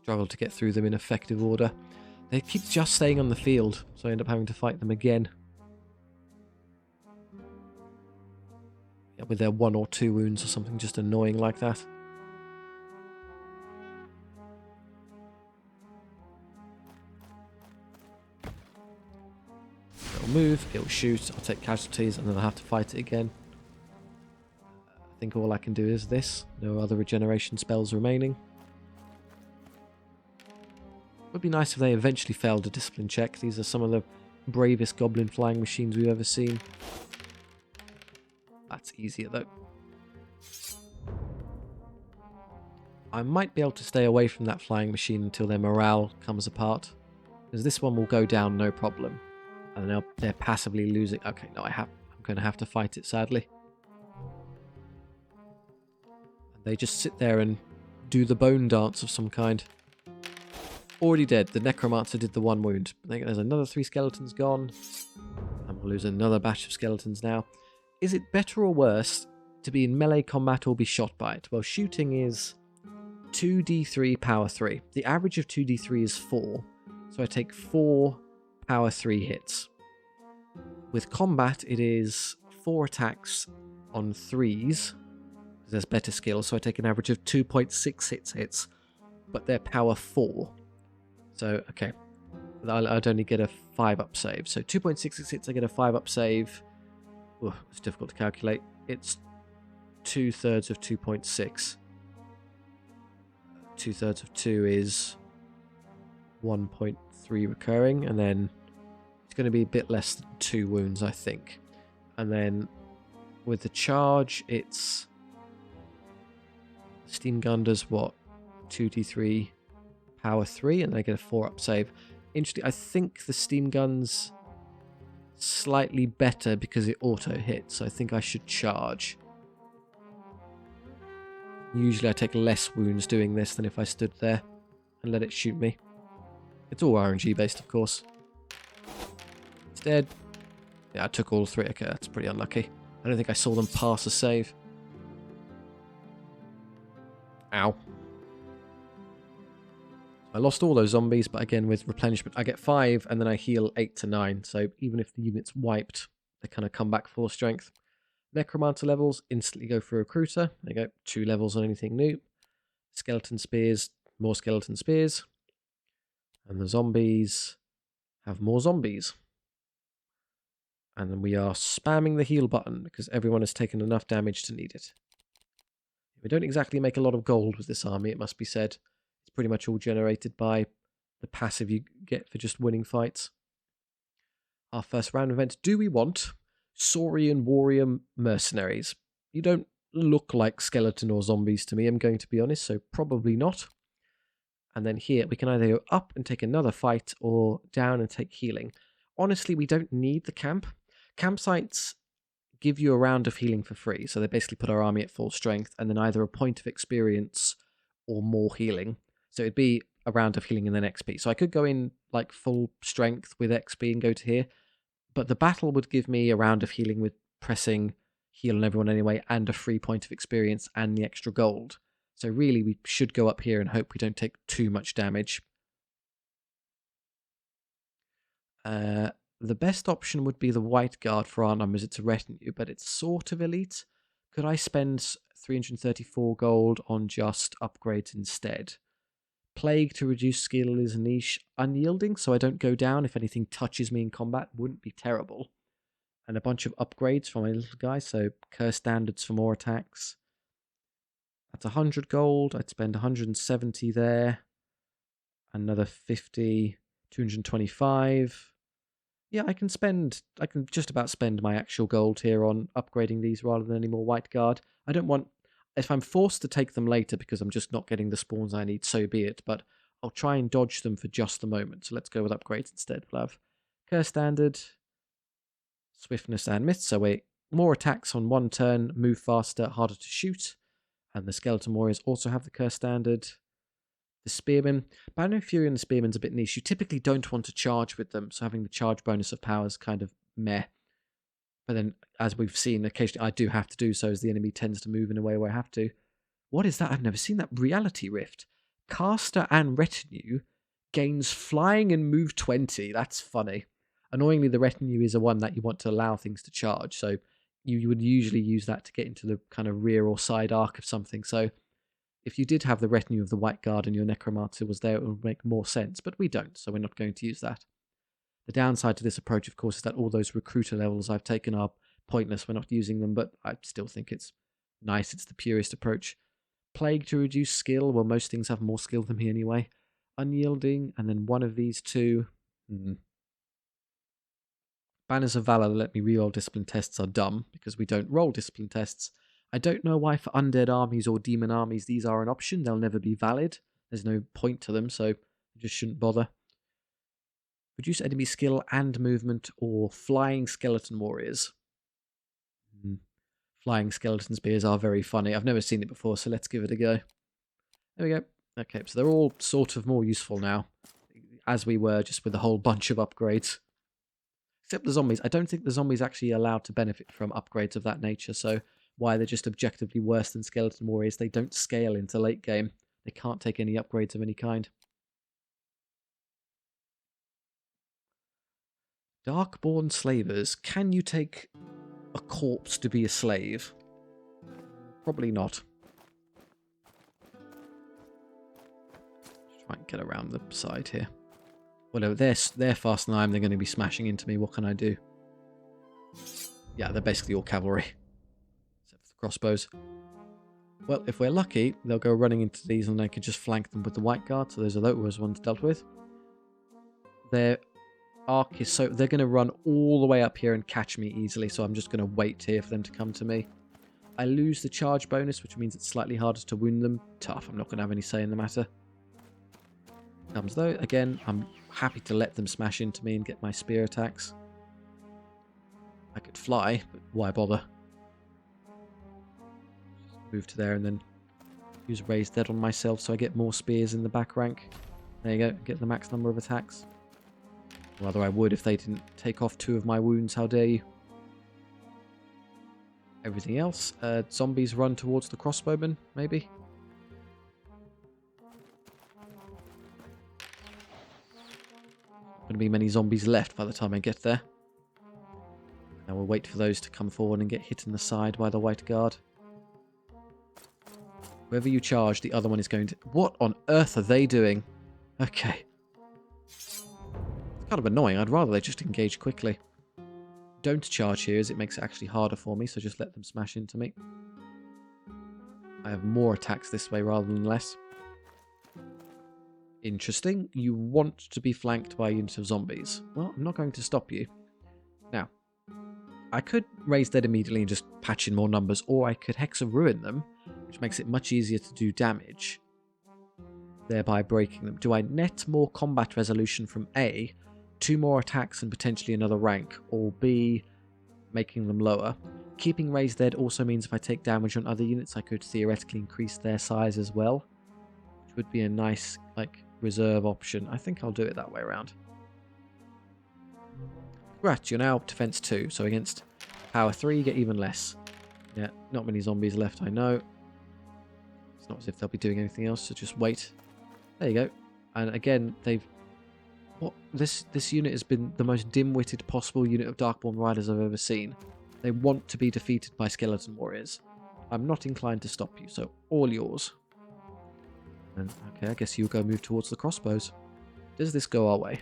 Struggle to get through them in effective order. They keep just staying on the field, so I end up having to fight them again. Yeah, with their 1 or 2 wounds or something just annoying like that. It'll move, it'll shoot, I'll take casualties, and then I'll have to fight it again. I think all I can do is this. No other regeneration spells remaining. Would be nice if they eventually failed a discipline check. These are some of the bravest goblin flying machines we've ever seen. That's easier though. I might be able to stay away from that flying machine until their morale comes apart, because this one will go down no problem. And now they're passively losing. Okay, no, I'm going to have to fight it, sadly. And they just sit there and do the bone dance of some kind. Already dead. The Necromancer did the 1 wound. There's another 3 skeletons gone. And we'll lose another batch of skeletons now. Is it better or worse to be in melee combat or be shot by it? Well, shooting is 2d3 power 3. The average of 2d3 is 4. So I take 4 power 3 hits. With combat, it is 4 attacks on 3s. There's better skill, so I take an average of 2.6 hits. But they're power 4. So, okay, I'd only get a 5-up save. So 2.66 hits, I get a 5-up save. Ooh, it's difficult to calculate. It's 2/3 of 2.6. 2/3 of 2 is 1.3 recurring, and then it's going to be a bit less than 2 wounds, I think. And then with the charge, it's Steam Gun does what? 2d3 power 3, and I get a 4-up save. Interesting. I think the Steam Gun's slightly better because it auto hits, so I think I should charge. Usually I take less wounds doing this than if I stood there and let it shoot me. It's all RNG based, of course. It's dead. Yeah, I took all 3. Okay, that's pretty unlucky. I don't think I saw them pass a save. Ow. I lost all those zombies, but again, with replenishment, I get 5, and then I heal 8 to 9. So even if the unit's wiped, they kind of come back full strength. Necromancer levels instantly go for Recruiter. There you go, 2 levels on anything new. Skeleton Spears, more Skeleton Spears. And the zombies have more zombies. And then we are spamming the heal button because everyone has taken enough damage to need it. We don't exactly make a lot of gold with this army, it must be said. It's pretty much all generated by the passive you get for just winning fights. Our first round event. Do we want Saurian Warrior Mercenaries? You don't look like skeleton or zombies to me, I'm going to be honest, so probably not. And then here, we can either go up and take another fight or down and take healing. Honestly, we don't need the camp. Campsites give you a round of healing for free, so they basically put our army at full strength, and then either a point of experience or more healing. So it'd be a round of healing and then XP. So I could go in like full strength with XP and go to here, but the battle would give me a round of healing with pressing heal on everyone anyway, and a free point of experience and the extra gold. So really, we should go up here and hope we don't take too much damage. The best option would be the White Guard for our numbers. It's a retinue, but it's sort of elite. Could I spend 334 gold on just upgrades instead? Plague to reduce skill is niche. Unyielding, so I don't go down if anything touches me in combat, wouldn't be terrible. And a bunch of upgrades for my little guy, so curse standards for more attacks. That's 100 gold. I'd spend 170 there. Another 50, 225. Yeah, I can just about spend my actual gold here on upgrading these rather than any more White Guard. I don't want, if I'm forced to take them later because I'm just not getting the spawns I need, so be it, but I'll try and dodge them for just the moment. So let's go with upgrades instead. We'll have Curse Standard, Swiftness and Myth, so wait, more attacks on one turn, move faster, harder to shoot, and the Skeleton Warriors also have the Curse Standard. The Spearmen, Banner of Fury and the Spearmen's a bit niche. You typically don't want to charge with them, so having the charge bonus of power is kind of meh. But then, as we've seen, occasionally I do have to do so as the enemy tends to move in a way where I have to. What is that? I've never seen that. Reality Rift. Caster and Retinue gains flying and move 20. That's funny. Annoyingly, the Retinue is a one that you want to allow things to charge, so you would usually use that to get into the kind of rear or side arc of something, so if you did have the retinue of the White Guard and your Necromancer was there, it would make more sense, but we don't, so we're not going to use that. The downside to this approach, of course, is that all those recruiter levels I've taken are pointless. We're not using them, but I still think it's nice. It's the purest approach. Plague to reduce skill. Well, most things have more skill than me anyway. Unyielding, and then one of these two. Banners of Valor that let me reroll discipline tests are dumb, because we don't roll discipline tests. I don't know why for undead armies or demon armies these are an option. They'll never be valid. There's no point to them, so you just shouldn't bother. Reduce enemy skill and movement or flying skeleton warriors. Flying skeleton spears are very funny. I've never seen it before, so let's give it a go. There we go. Okay, so they're all sort of more useful now, as we were just with a whole bunch of upgrades. Except the zombies. I don't think the zombies actually allowed to benefit from upgrades of that nature, so why they're just objectively worse than skeleton warriors. They don't scale into late game. They can't take any upgrades of any kind. Darkborn slavers. Can you take a corpse to be a slave? Probably not. Just try and get around the side here. Well, they're faster than I am. They're going to be smashing into me. What can I do? Yeah, they're basically all cavalry. Except crossbows. Well, if we're lucky, they'll go running into these and I can just flank them with the white guard. So those are those ones dealt with. Their arc is so... They're going to run all the way up here and catch me easily. So I'm just going to wait here for them to come to me. I lose the charge bonus, which means it's slightly harder to wound them. Tough. I'm not going to have any say in the matter. Comes though. Again, I'm happy to let them smash into me and get my spear attacks. I could fly, but why bother? Move to there and then use Raised Dead on myself so I get more spears in the back rank. There you go, get the max number of attacks. Rather I would if they didn't take off 2 of my wounds, how dare you. Everything else, zombies run towards the crossbowmen, maybe? Not gonna be many zombies left by the time I get there. Now we'll wait for those to come forward and get hit in the side by the white guard. Whoever you charge, the other one is going to... What on earth are they doing? Okay. It's kind of annoying. I'd rather they just engage quickly. Don't charge here as it makes it actually harder for me, so just let them smash into me. I have more attacks this way rather than less. Interesting. You want to be flanked by a unit of zombies. Well, I'm not going to stop you. Now, I could Raise Dead immediately and just patch in more numbers, or I could Hex of Ruin them, which makes it much easier to do damage, thereby breaking them. Do I net more combat resolution from A, 2 more attacks and potentially another rank, or B, making them lower? Keeping Raised Dead also means if I take damage on other units, I could theoretically increase their size as well, which would be a nice, like, reserve option. I think I'll do it that way around. Congrats, you're now defense 2, so against power 3 you get even less. Yeah, not many zombies left, I know. It's not as if they'll be doing anything else, so just wait. There you go. And again, they've... What? This unit has been the most dim-witted possible unit of Darkborn Riders I've ever seen. They want to be defeated by skeleton warriors. I'm not inclined to stop you, so all yours. And, okay, I guess you'll go move towards the crossbows. Does this go our way?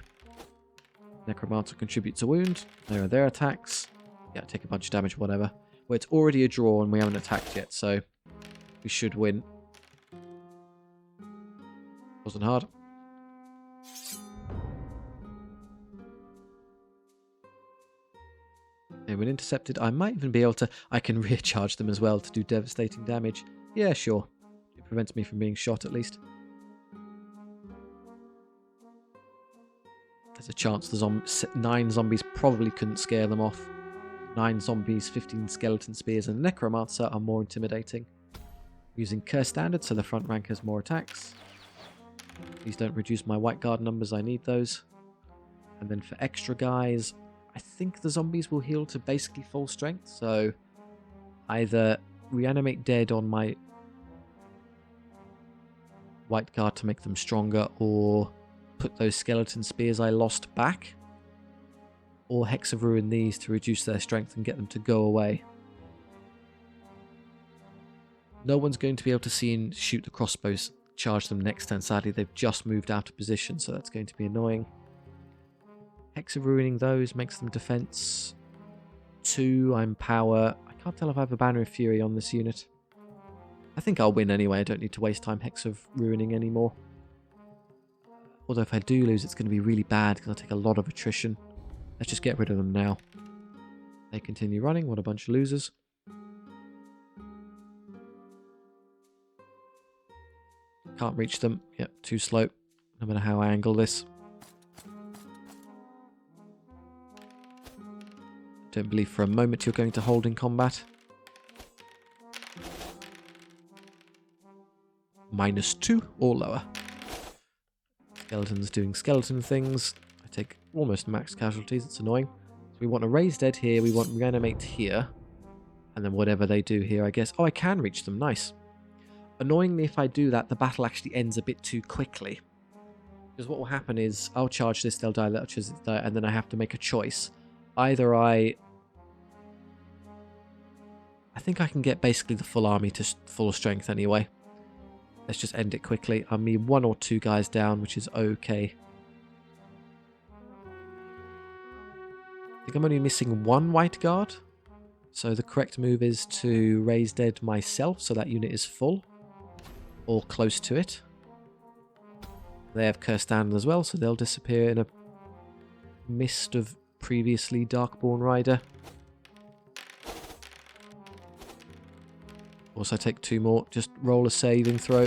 Necromancer contributes a wound. There are their attacks. Yeah, take a bunch of damage, whatever. Well, it's already a draw and we haven't attacked yet, so we should win. Wasn't hard. They've been intercepted. I might even be able to... I can recharge them as well to do devastating damage. Yeah, sure. It prevents me from being shot, at least. There's a chance the 9 zombies probably couldn't scare them off. 9 zombies, 15 skeleton spears, and Necromancer are more intimidating. Using Curse Standard, so the front rank has more attacks. Please don't reduce my white guard numbers, I need those. And then for extra guys, I think the zombies will heal to basically full strength, so either reanimate dead on my white guard to make them stronger, or put those skeleton spears I lost back, or Hex of Ruin these to reduce their strength and get them to go away. No one's going to be able to see and shoot the crossbows, charge them next turn. Sadly, they've just moved out of position, so that's going to be annoying. Hex of Ruining those makes them defense 2. I'm power. I can't tell if I have a Banner of Fury on this unit. I think I'll win anyway. I don't need to waste time Hex of Ruining anymore. Although if I do lose, it's going to be really bad because I'll take a lot of attrition. Let's just get rid of them now. They continue running. What a bunch of losers. Can't reach them. Yep, too slow. No matter how I angle this. Don't believe for a moment you're going to hold in combat. -2 or lower. Skeletons doing skeleton things. I take almost max casualties. It's annoying. So we want a Raise Dead here. We want Reanimate here. And then whatever they do here, I guess. Oh, I can reach them. Nice. Annoyingly, if I do that, the battle actually ends a bit too quickly. Because what will happen is, I'll charge this, they'll die, they'll charge this, die, and then I have to make a choice. Either I think I can get basically the full army to full strength anyway. Let's just end it quickly. I mean, 1 or 2 guys down, which is okay. I think I'm only missing 1 white guard. So the correct move is to raise dead myself, so that unit is full. Or close to it. They have Cursed Standard as well, so they'll disappear in a mist of previously Darkborn Rider. Also take 2 more. Just roll a saving throw.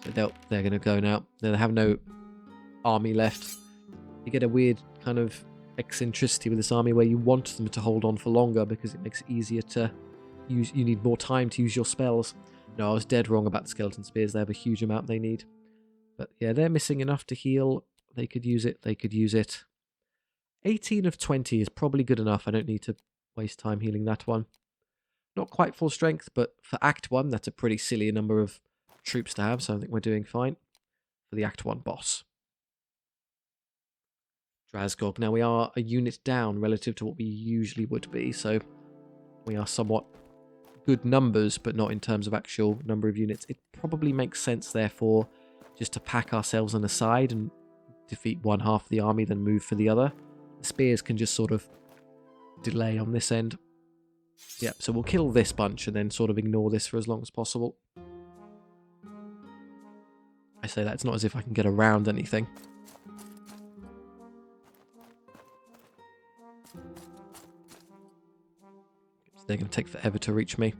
So they're going to go now. They have no army left. You get a weird kind of eccentricity with this army where you want them to hold on for longer because it makes it easier to use. You need more time to use your spells. No, I was dead wrong about the Skeleton Spears. They have a huge amount they need. But yeah, they're missing enough to heal. They could use it. They could use it. 18 of 20 is probably good enough. I don't need to waste time healing that one. Not quite full strength, but for Act 1, that's a pretty silly number of troops to have, so I think we're doing fine for the Act 1 boss. Drasgog. Now we are a unit down relative to what we usually would be, so we are somewhat good numbers, but not in terms of actual number of units. It probably makes sense, therefore, just to pack ourselves on the side and defeat one half of the army, then move for the other. The spears can just sort of delay on this end. Yep, so we'll kill this bunch and then sort of ignore this for as long as possible. I say that, it's not as if I can get around anything. They're going to take forever to reach me.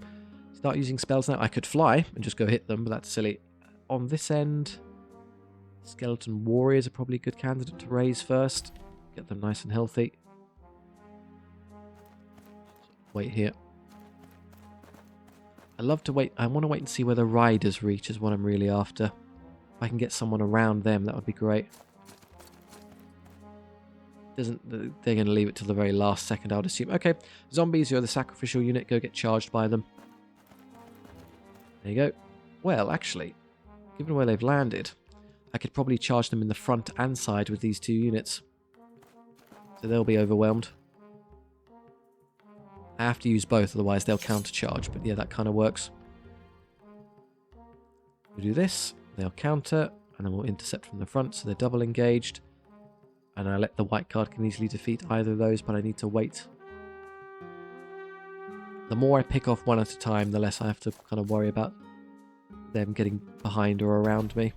Start using spells now. I could fly and just go hit them, but that's silly. On this end, Skeleton Warriors are probably a good candidate to raise first. Get them nice and healthy. Wait here. I love to wait. I want to wait and see where the Riders reach is what I'm really after. If I can get someone around them, that would be great. They're going to leave it till the very last second, I would assume. Okay, zombies, you're the sacrificial unit. Go get charged by them. There you go. Well, actually, given where they've landed, I could probably charge them in the front and side with these 2 units. So they'll be overwhelmed. I have to use both, otherwise they'll counter-charge. But yeah, that kind of works. We do this, they'll counter, and then we'll intercept from the front, so they're double engaged. And I let the white card can easily defeat either of those, but I need to wait. The more I pick off one at a time, the less I have to kind of worry about them getting behind or around me.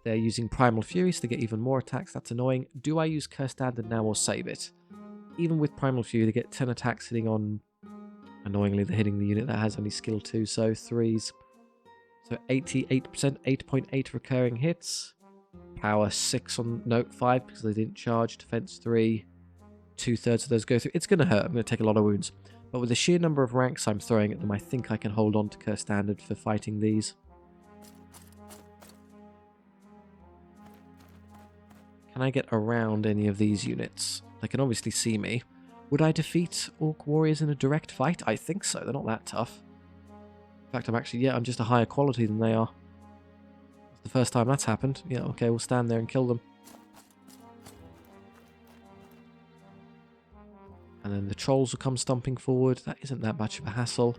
They're using Primal Furies to get even more attacks. That's annoying. Do I use Cursed Standard now or save it? Even with Primal Fury, they get 10 attacks hitting on... Annoyingly, they're hitting the unit that has only skill 2, so 3s. So 88%, 8.8 recurring hits. Power 6 on... No, 5 because they didn't charge. Defense 3. 2/3 of those go through. It's going to hurt. I'm going to take a lot of wounds. But with the sheer number of ranks I'm throwing at them, I think I can hold on to Cursed Standard for fighting these. Can I get around any of these units? They can obviously see me. Would I defeat Orc Warriors in a direct fight? I think so. They're not that tough. In fact, I'm just a higher quality than they are. It's the first time that's happened. Yeah, okay, we'll stand there and kill them. And then the trolls will come stomping forward. That isn't that much of a hassle.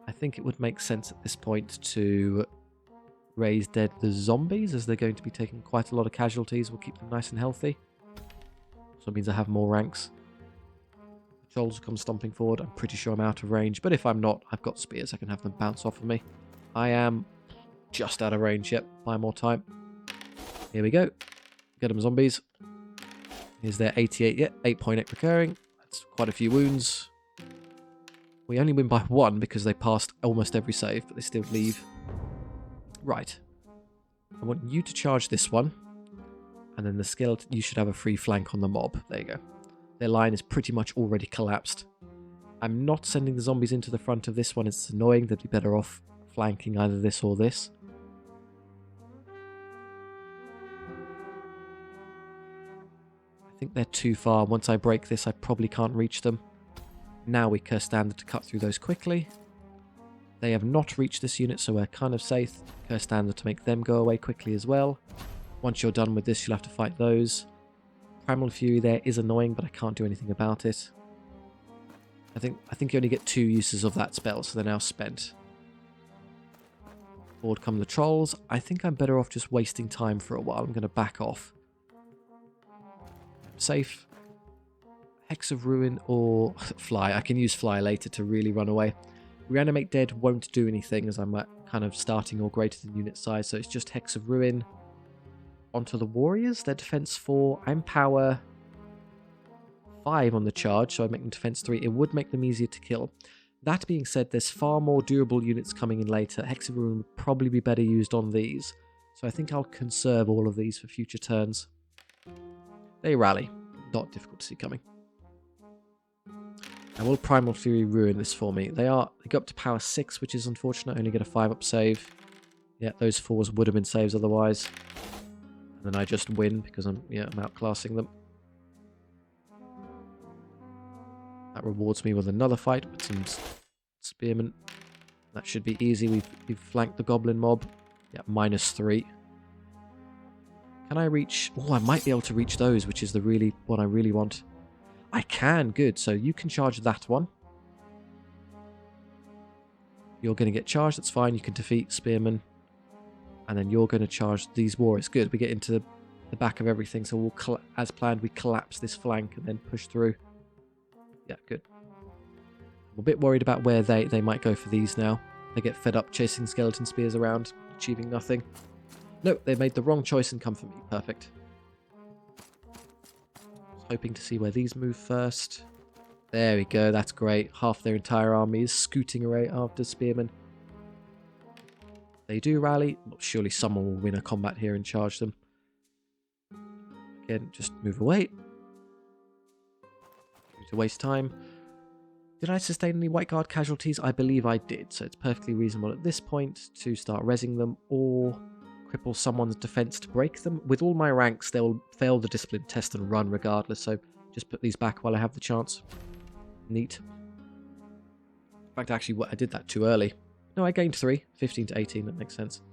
I think it would make sense at this point to raise dead the zombies, as they're going to be taking quite a lot of casualties. We'll keep them nice and healthy. So it means I have more ranks. The trolls will come stomping forward. I'm pretty sure I'm out of range. But if I'm not, I've got spears. I can have them bounce off of me. I am just out of range. Yep, buy more time. Here we go. Get them, zombies. Here's their 88, yeah, 8.8 recurring. That's quite a few wounds. We only win by 1 because they passed almost every save, but they still leave. Right. I want you to charge this one. And then the skeleton, you should have a free flank on the mob. There you go. Their line is pretty much already collapsed. I'm not sending the zombies into the front of this one. It's annoying. They'd be better off flanking either this or this. I think they're too far. Once I break this, I probably can't reach them. Now we Curse Standard to cut through those quickly. They have not reached this unit, so we're kind of safe. Curse Standard to make them go away quickly as well. Once you're done with this, you'll have to fight those. Primal Fury there is annoying, but I can't do anything about it. I think you only get 2 uses of that spell, so they're now spent. Forward come the trolls. I think I'm better off just wasting time for a while. I'm going to back off. Safe. Hex of Ruin or Fly. I can use Fly later to really run away. Reanimate Dead won't do anything as I'm at kind of starting or greater than unit size, so it's just Hex of Ruin onto the Warriors. They're defense 4. I'm power 5 on the charge, so I make them defense 3. It would make them easier to kill. That being said, there's far more durable units coming in later. Hex of Ruin would probably be better used on these, so I think I'll conserve all of these for future turns. They rally. Not difficult to see coming. And will Primal Fury ruin this for me? They go up to power 6, which is unfortunate. I only get a 5-up save. Yeah, those 4s would have been saves otherwise. And then I just win because I'm outclassing them. That rewards me with another fight with some spearmen. That should be easy. We've flanked the goblin mob. Yeah, -3. Can I reach... Oh, I might be able to reach those, which is what I really want. I can, good. So you can charge that one. You're going to get charged, that's fine. You can defeat spearmen. And then you're going to charge these warriors. Good, we get into the back of everything. So we'll, as planned, we collapse this flank and then push through. Yeah, good. I'm a bit worried about where they might go for these now. They get fed up chasing skeleton spears around, achieving nothing. No, they made the wrong choice and come for me. Perfect. Hoping to see where these move first. There we go, that's great. Half their entire army is scooting away after spearmen. They do rally. Well, surely someone will win a combat here and charge them. Again, just move away. To waste time. Did I sustain any White Guard casualties? I believe I did, so it's perfectly reasonable at this point to start rezzing them or cripple someone's defense to break them. With all my ranks, they'll fail the discipline test and run regardless, so just put these back while I have the chance. Neat. In fact, actually, I did that too early. No, I gained 3. 15 to 18, that makes sense.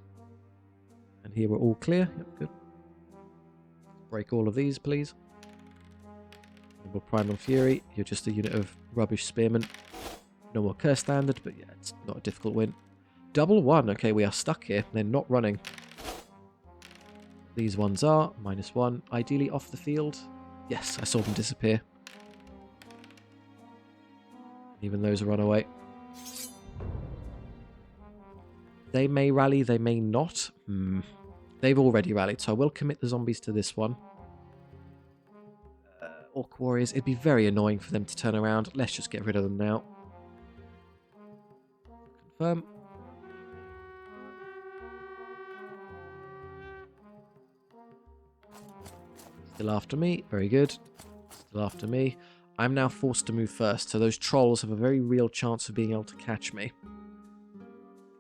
And here we're all clear. Yep, good. Break all of these, please. Primal Fury, you're just a unit of rubbish spearmen. No more curse standard, but yeah, it's not a difficult win. Double 1, okay, we are stuck here. They're not running. These ones are -1, ideally off the field. Yes, I saw them disappear. Even those run away. They may rally, they may not. They've already rallied, so I will commit the zombies to this one. Orc warriors, it'd be very annoying for them to turn around. Let's just get rid of them now. Confirm. Still after me. Very good. Still after me. I'm now forced to move first, so those trolls have a very real chance of being able to catch me.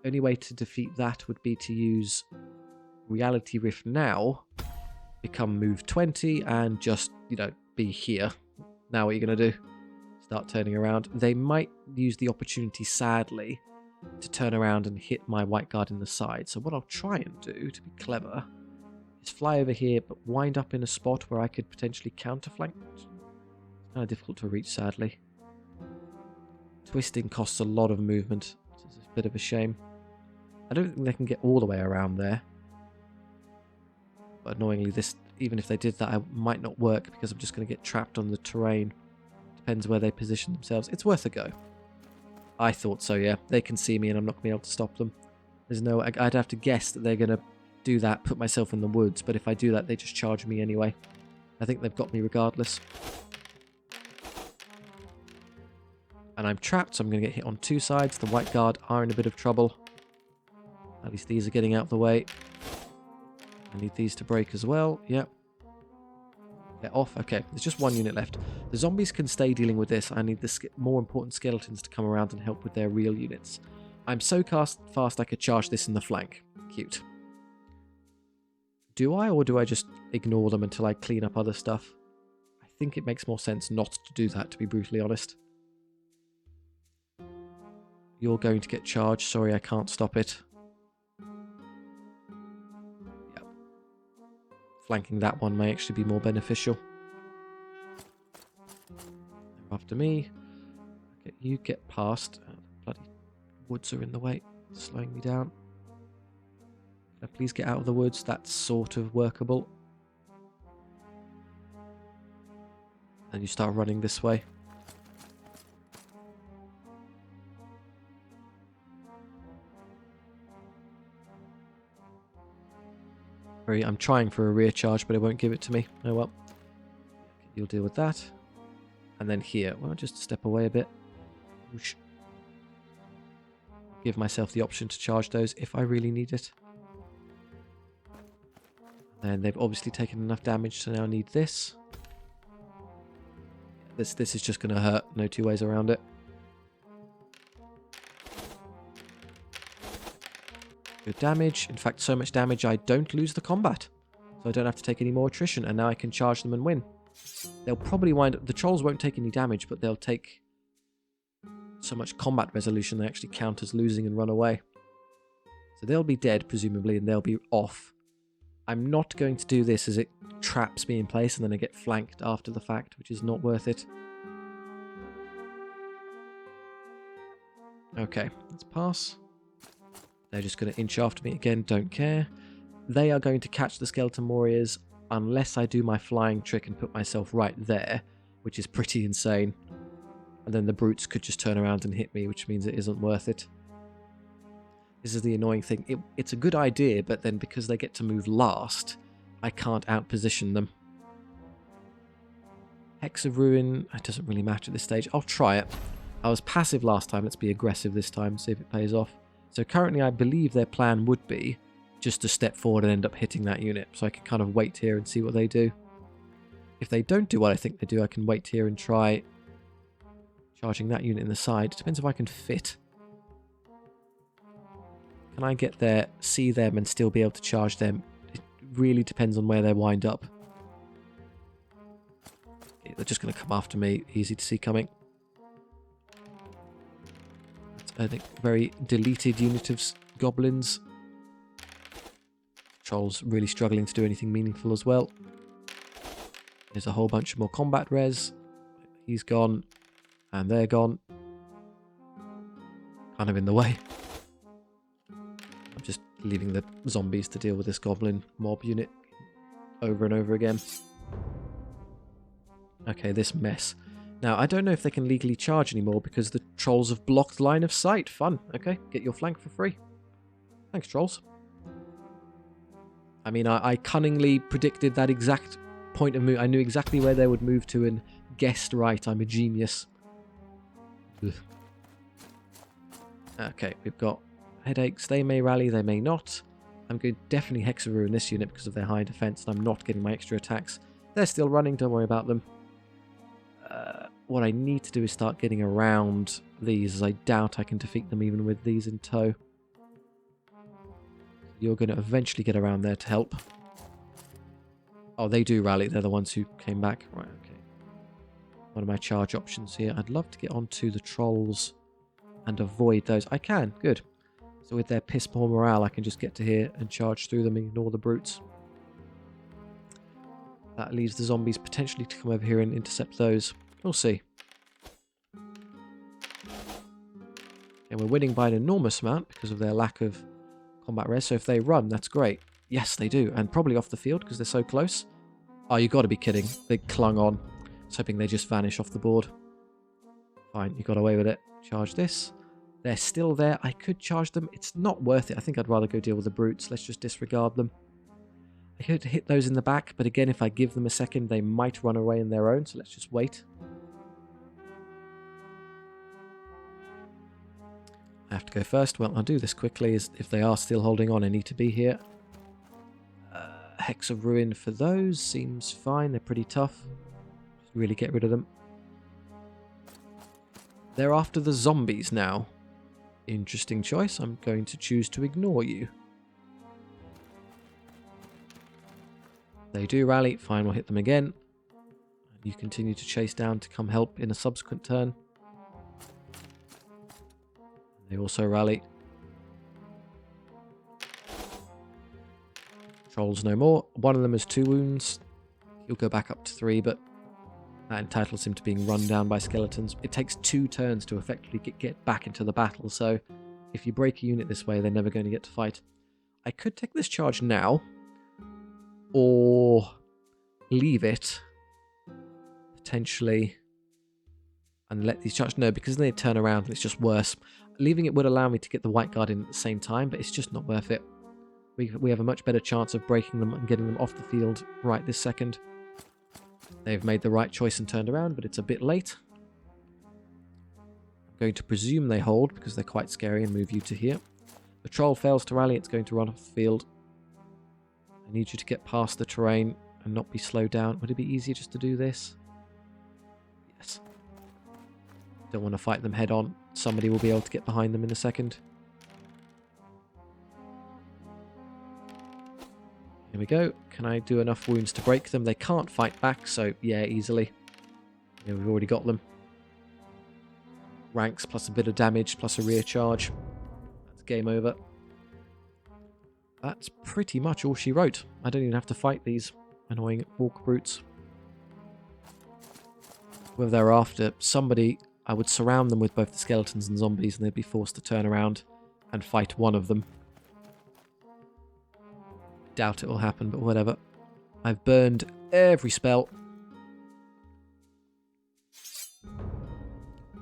Only way to defeat that would be to use Reality Rift now, become move 20, and just, be here. Now what are you going to do? Start turning around. They might use the opportunity, sadly, to turn around and hit my White Guard in the side. So what I'll try and do, to be clever, is fly over here, but wind up in a spot where I could potentially counterflank. It's kind of difficult to reach, sadly. Twisting costs a lot of movement, so it's a bit of a shame. I don't think they can get all the way around there. But annoyingly, even if they did that, I might not work because I'm just going to get trapped on the terrain. Depends where they position themselves. It's worth a go. I thought so, yeah. They can see me and I'm not going to be able to stop them. I'd have to guess that they're going to do that, put myself in the woods, but if I do that, they just charge me anyway. I think they've got me regardless. And I'm trapped, so I'm going to get hit on 2 sides. The White Guard are in a bit of trouble. At least these are getting out of the way. I need these to break as well. Yep. They're off. Okay, there's just 1 unit left. The zombies can stay dealing with this. I need the more important skeletons to come around and help with their real units. I'm so fast I could charge this in the flank. Cute. Do I, or do I just ignore them until I clean up other stuff? I think it makes more sense not to do that, to be brutally honest. You're going to get charged. Sorry, I can't stop it. Flanking that one may actually be more beneficial. After me. Okay, you get past. Bloody woods are in the way, slowing me down. Can I please get out of the woods? That's sort of workable. And you start running this way. I'm trying for a rear charge, but it won't give it to me. Oh well. You'll deal with that. And then here, well, just step away a bit. Whoosh. Give myself the option to charge those if I really need it. And they've obviously taken enough damage to now need this. This is just going to hurt. No two ways around it. Good damage. In fact, so much damage I don't lose the combat. So I don't have to take any more attrition. And now I can charge them and win. They'll probably wind up... The trolls won't take any damage, but they'll take so much combat resolution they actually count as losing and run away. So they'll be dead, presumably, and they'll be off. I'm not going to do this as it traps me in place and then I get flanked after the fact, which is not worth it. Okay, let's pass. They're just going to inch after me again, don't care. They are going to catch the skeleton warriors unless I do my flying trick and put myself right there, which is pretty insane. And then the brutes could just turn around and hit me, which means it isn't worth it. This is the annoying thing. It's a good idea, but then because they get to move last, I can't outposition them. Hex of Ruin, it doesn't really matter at this stage. I'll try it. I was passive last time. Let's be aggressive this time, see if it pays off. So currently I believe their plan would be just to step forward and end up hitting that unit. So I can kind of wait here and see what they do. If they don't do what I think they do, I can wait here and try charging that unit in the side. It depends if I can fit. Can I get there, see them, and still be able to charge them? It really depends on where they wind up. Okay, they're just going to come after me. Easy to see coming. That's a very deleted unit of goblins. Trolls really struggling to do anything meaningful as well. There's a whole bunch of more combat res. He's gone. And they're gone. Kind of in the way. I'm just leaving the zombies to deal with this goblin mob unit over and over again. Okay, this mess. Now, I don't know if they can legally charge anymore because the trolls have blocked line of sight. Fun. Okay, get your flank for free. Thanks, trolls. I mean, I cunningly predicted that exact point of move. I knew exactly where they would move to and guessed right. I'm a genius. Ugh. Okay, we've got headaches. They may rally, they may not. I'm going to definitely Hex of Ruin this unit because of their high defense, and I'm not getting my extra attacks. They're still running, don't worry about them. What I need to do is start getting around these, as I doubt I can defeat them even with these in tow. You're going to eventually get around there to help. Oh, they do rally. They're the ones who came back. Right, okay. One of my charge options here. I'd love to get onto the trolls and avoid those. I can. Good. So with their piss poor morale, I can just get to here and charge through them and ignore the brutes. That leaves the zombies potentially to come over here and intercept those. We'll see. And we're winning by an enormous amount because of their lack of combat res. So if they run, that's great. Yes, they do. And probably off the field because they're so close. Oh, you got to be kidding. They clung on. I was hoping they just vanish off the board. Fine, you got away with it. Charge this. They're still there. I could charge them. It's not worth it. I think I'd rather go deal with the brutes. Let's just disregard them. I could hit those in the back, but again, if I give them a second, they might run away on their own. So let's just wait. I have to go first. Well, I'll do this quickly. As if they are still holding on, I need to be here. Hex of Ruin for those seems fine. They're pretty tough. Just really get rid of them. They're after the zombies now. Interesting choice. I'm going to choose to ignore you. They do rally. Fine, we'll hit them again. You continue to chase down to come help in a subsequent turn. They also rally. Trolls no more. One of them has 2 wounds. He'll go back up to 3, but that entitles him to being run down by skeletons. It takes 2 turns to effectively get back into the battle, so if you break a unit this way, they're never going to get to fight. I could take this charge now, or leave it, potentially... and let these charge. No, because then they turn around and it's just worse. Leaving it would allow me to get the White Guard in at the same time, but it's just not worth it. We have a much better chance of breaking them and getting them off the field right this second. They've made the right choice and turned around, but it's a bit late. I'm going to presume they hold because they're quite scary and move you to here. The troll fails to rally, it's going to run off the field. I need you to get past the terrain and not be slowed down. Would it be easier just to do this? Yes. Don't want to fight them head on. Somebody will be able to get behind them in a second. Here we go. Can I do enough wounds to break them? They can't fight back, so yeah, easily. Yeah, we've already got them. Ranks plus a bit of damage plus a rear charge. That's game over. That's pretty much all she wrote. I don't even have to fight these annoying orc brutes. Whether they're after somebody, I would surround them with both the skeletons and zombies and they'd be forced to turn around and fight one of them. Doubt it will happen, but whatever. I've burned every spell.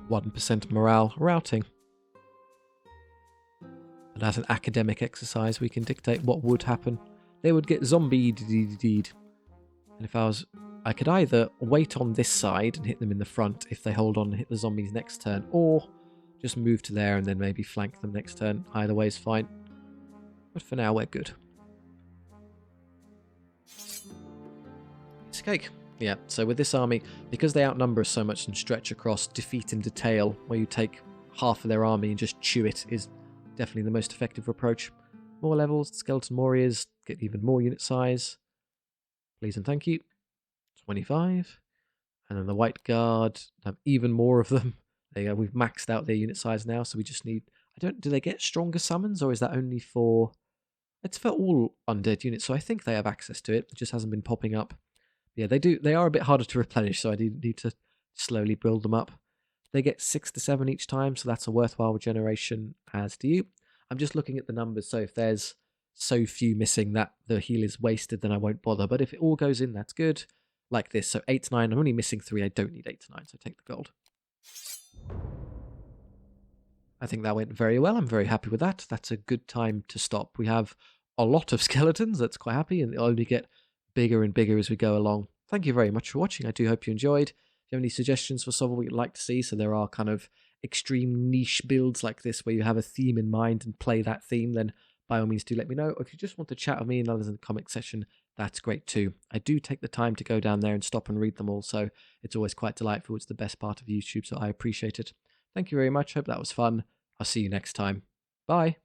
1% morale routing. And as an academic exercise, we can dictate what would happen. They would get zombied. And if I could either wait on this side and hit them in the front if they hold on and hit the zombies next turn, or just move to there and then maybe flank them next turn. Either way is fine. But for now, we're good. It's cake. Yeah, so with this army, because they outnumber us so much and stretch across defeat in detail, where you take half of their army and just chew it, is definitely the most effective approach. More levels, skeleton warriors get even more unit size. Please and thank you. 25. And then the White Guard have even more of them. There you go, we've maxed out their unit size now, so we just need... do they get stronger summons, or is that only for... It's for all undead units, so I think they have access to it. It just hasn't been popping up. Yeah, they do. They are a bit harder to replenish, so I do need to slowly build them up. They get 6 to 7 each time, so that's a worthwhile regeneration, as do you. I'm just looking at the numbers, so if there's so few missing that the heal is wasted, then I won't bother. But if it all goes in, that's good. Like this, so 8 to 9. I'm only missing 3. I don't need 8 to 9, so take the gold. I think that went very well. I'm very happy with that. That's a good time to stop. We have a lot of skeletons. That's quite happy, and they'll only get bigger and bigger as we go along. Thank you very much for watching. I do hope you enjoyed. If you have any suggestions for SOVL you'd like to see, so there are kind of extreme niche builds like this where you have a theme in mind and play that theme, then by all means do let me know. Or if you just want to chat with me and others in the comment section, that's great too. I do take the time to go down there and stop and read them all, so it's always quite delightful. It's the best part of YouTube, so I appreciate it. Thank you very much. Hope that was fun. I'll see you next time. Bye.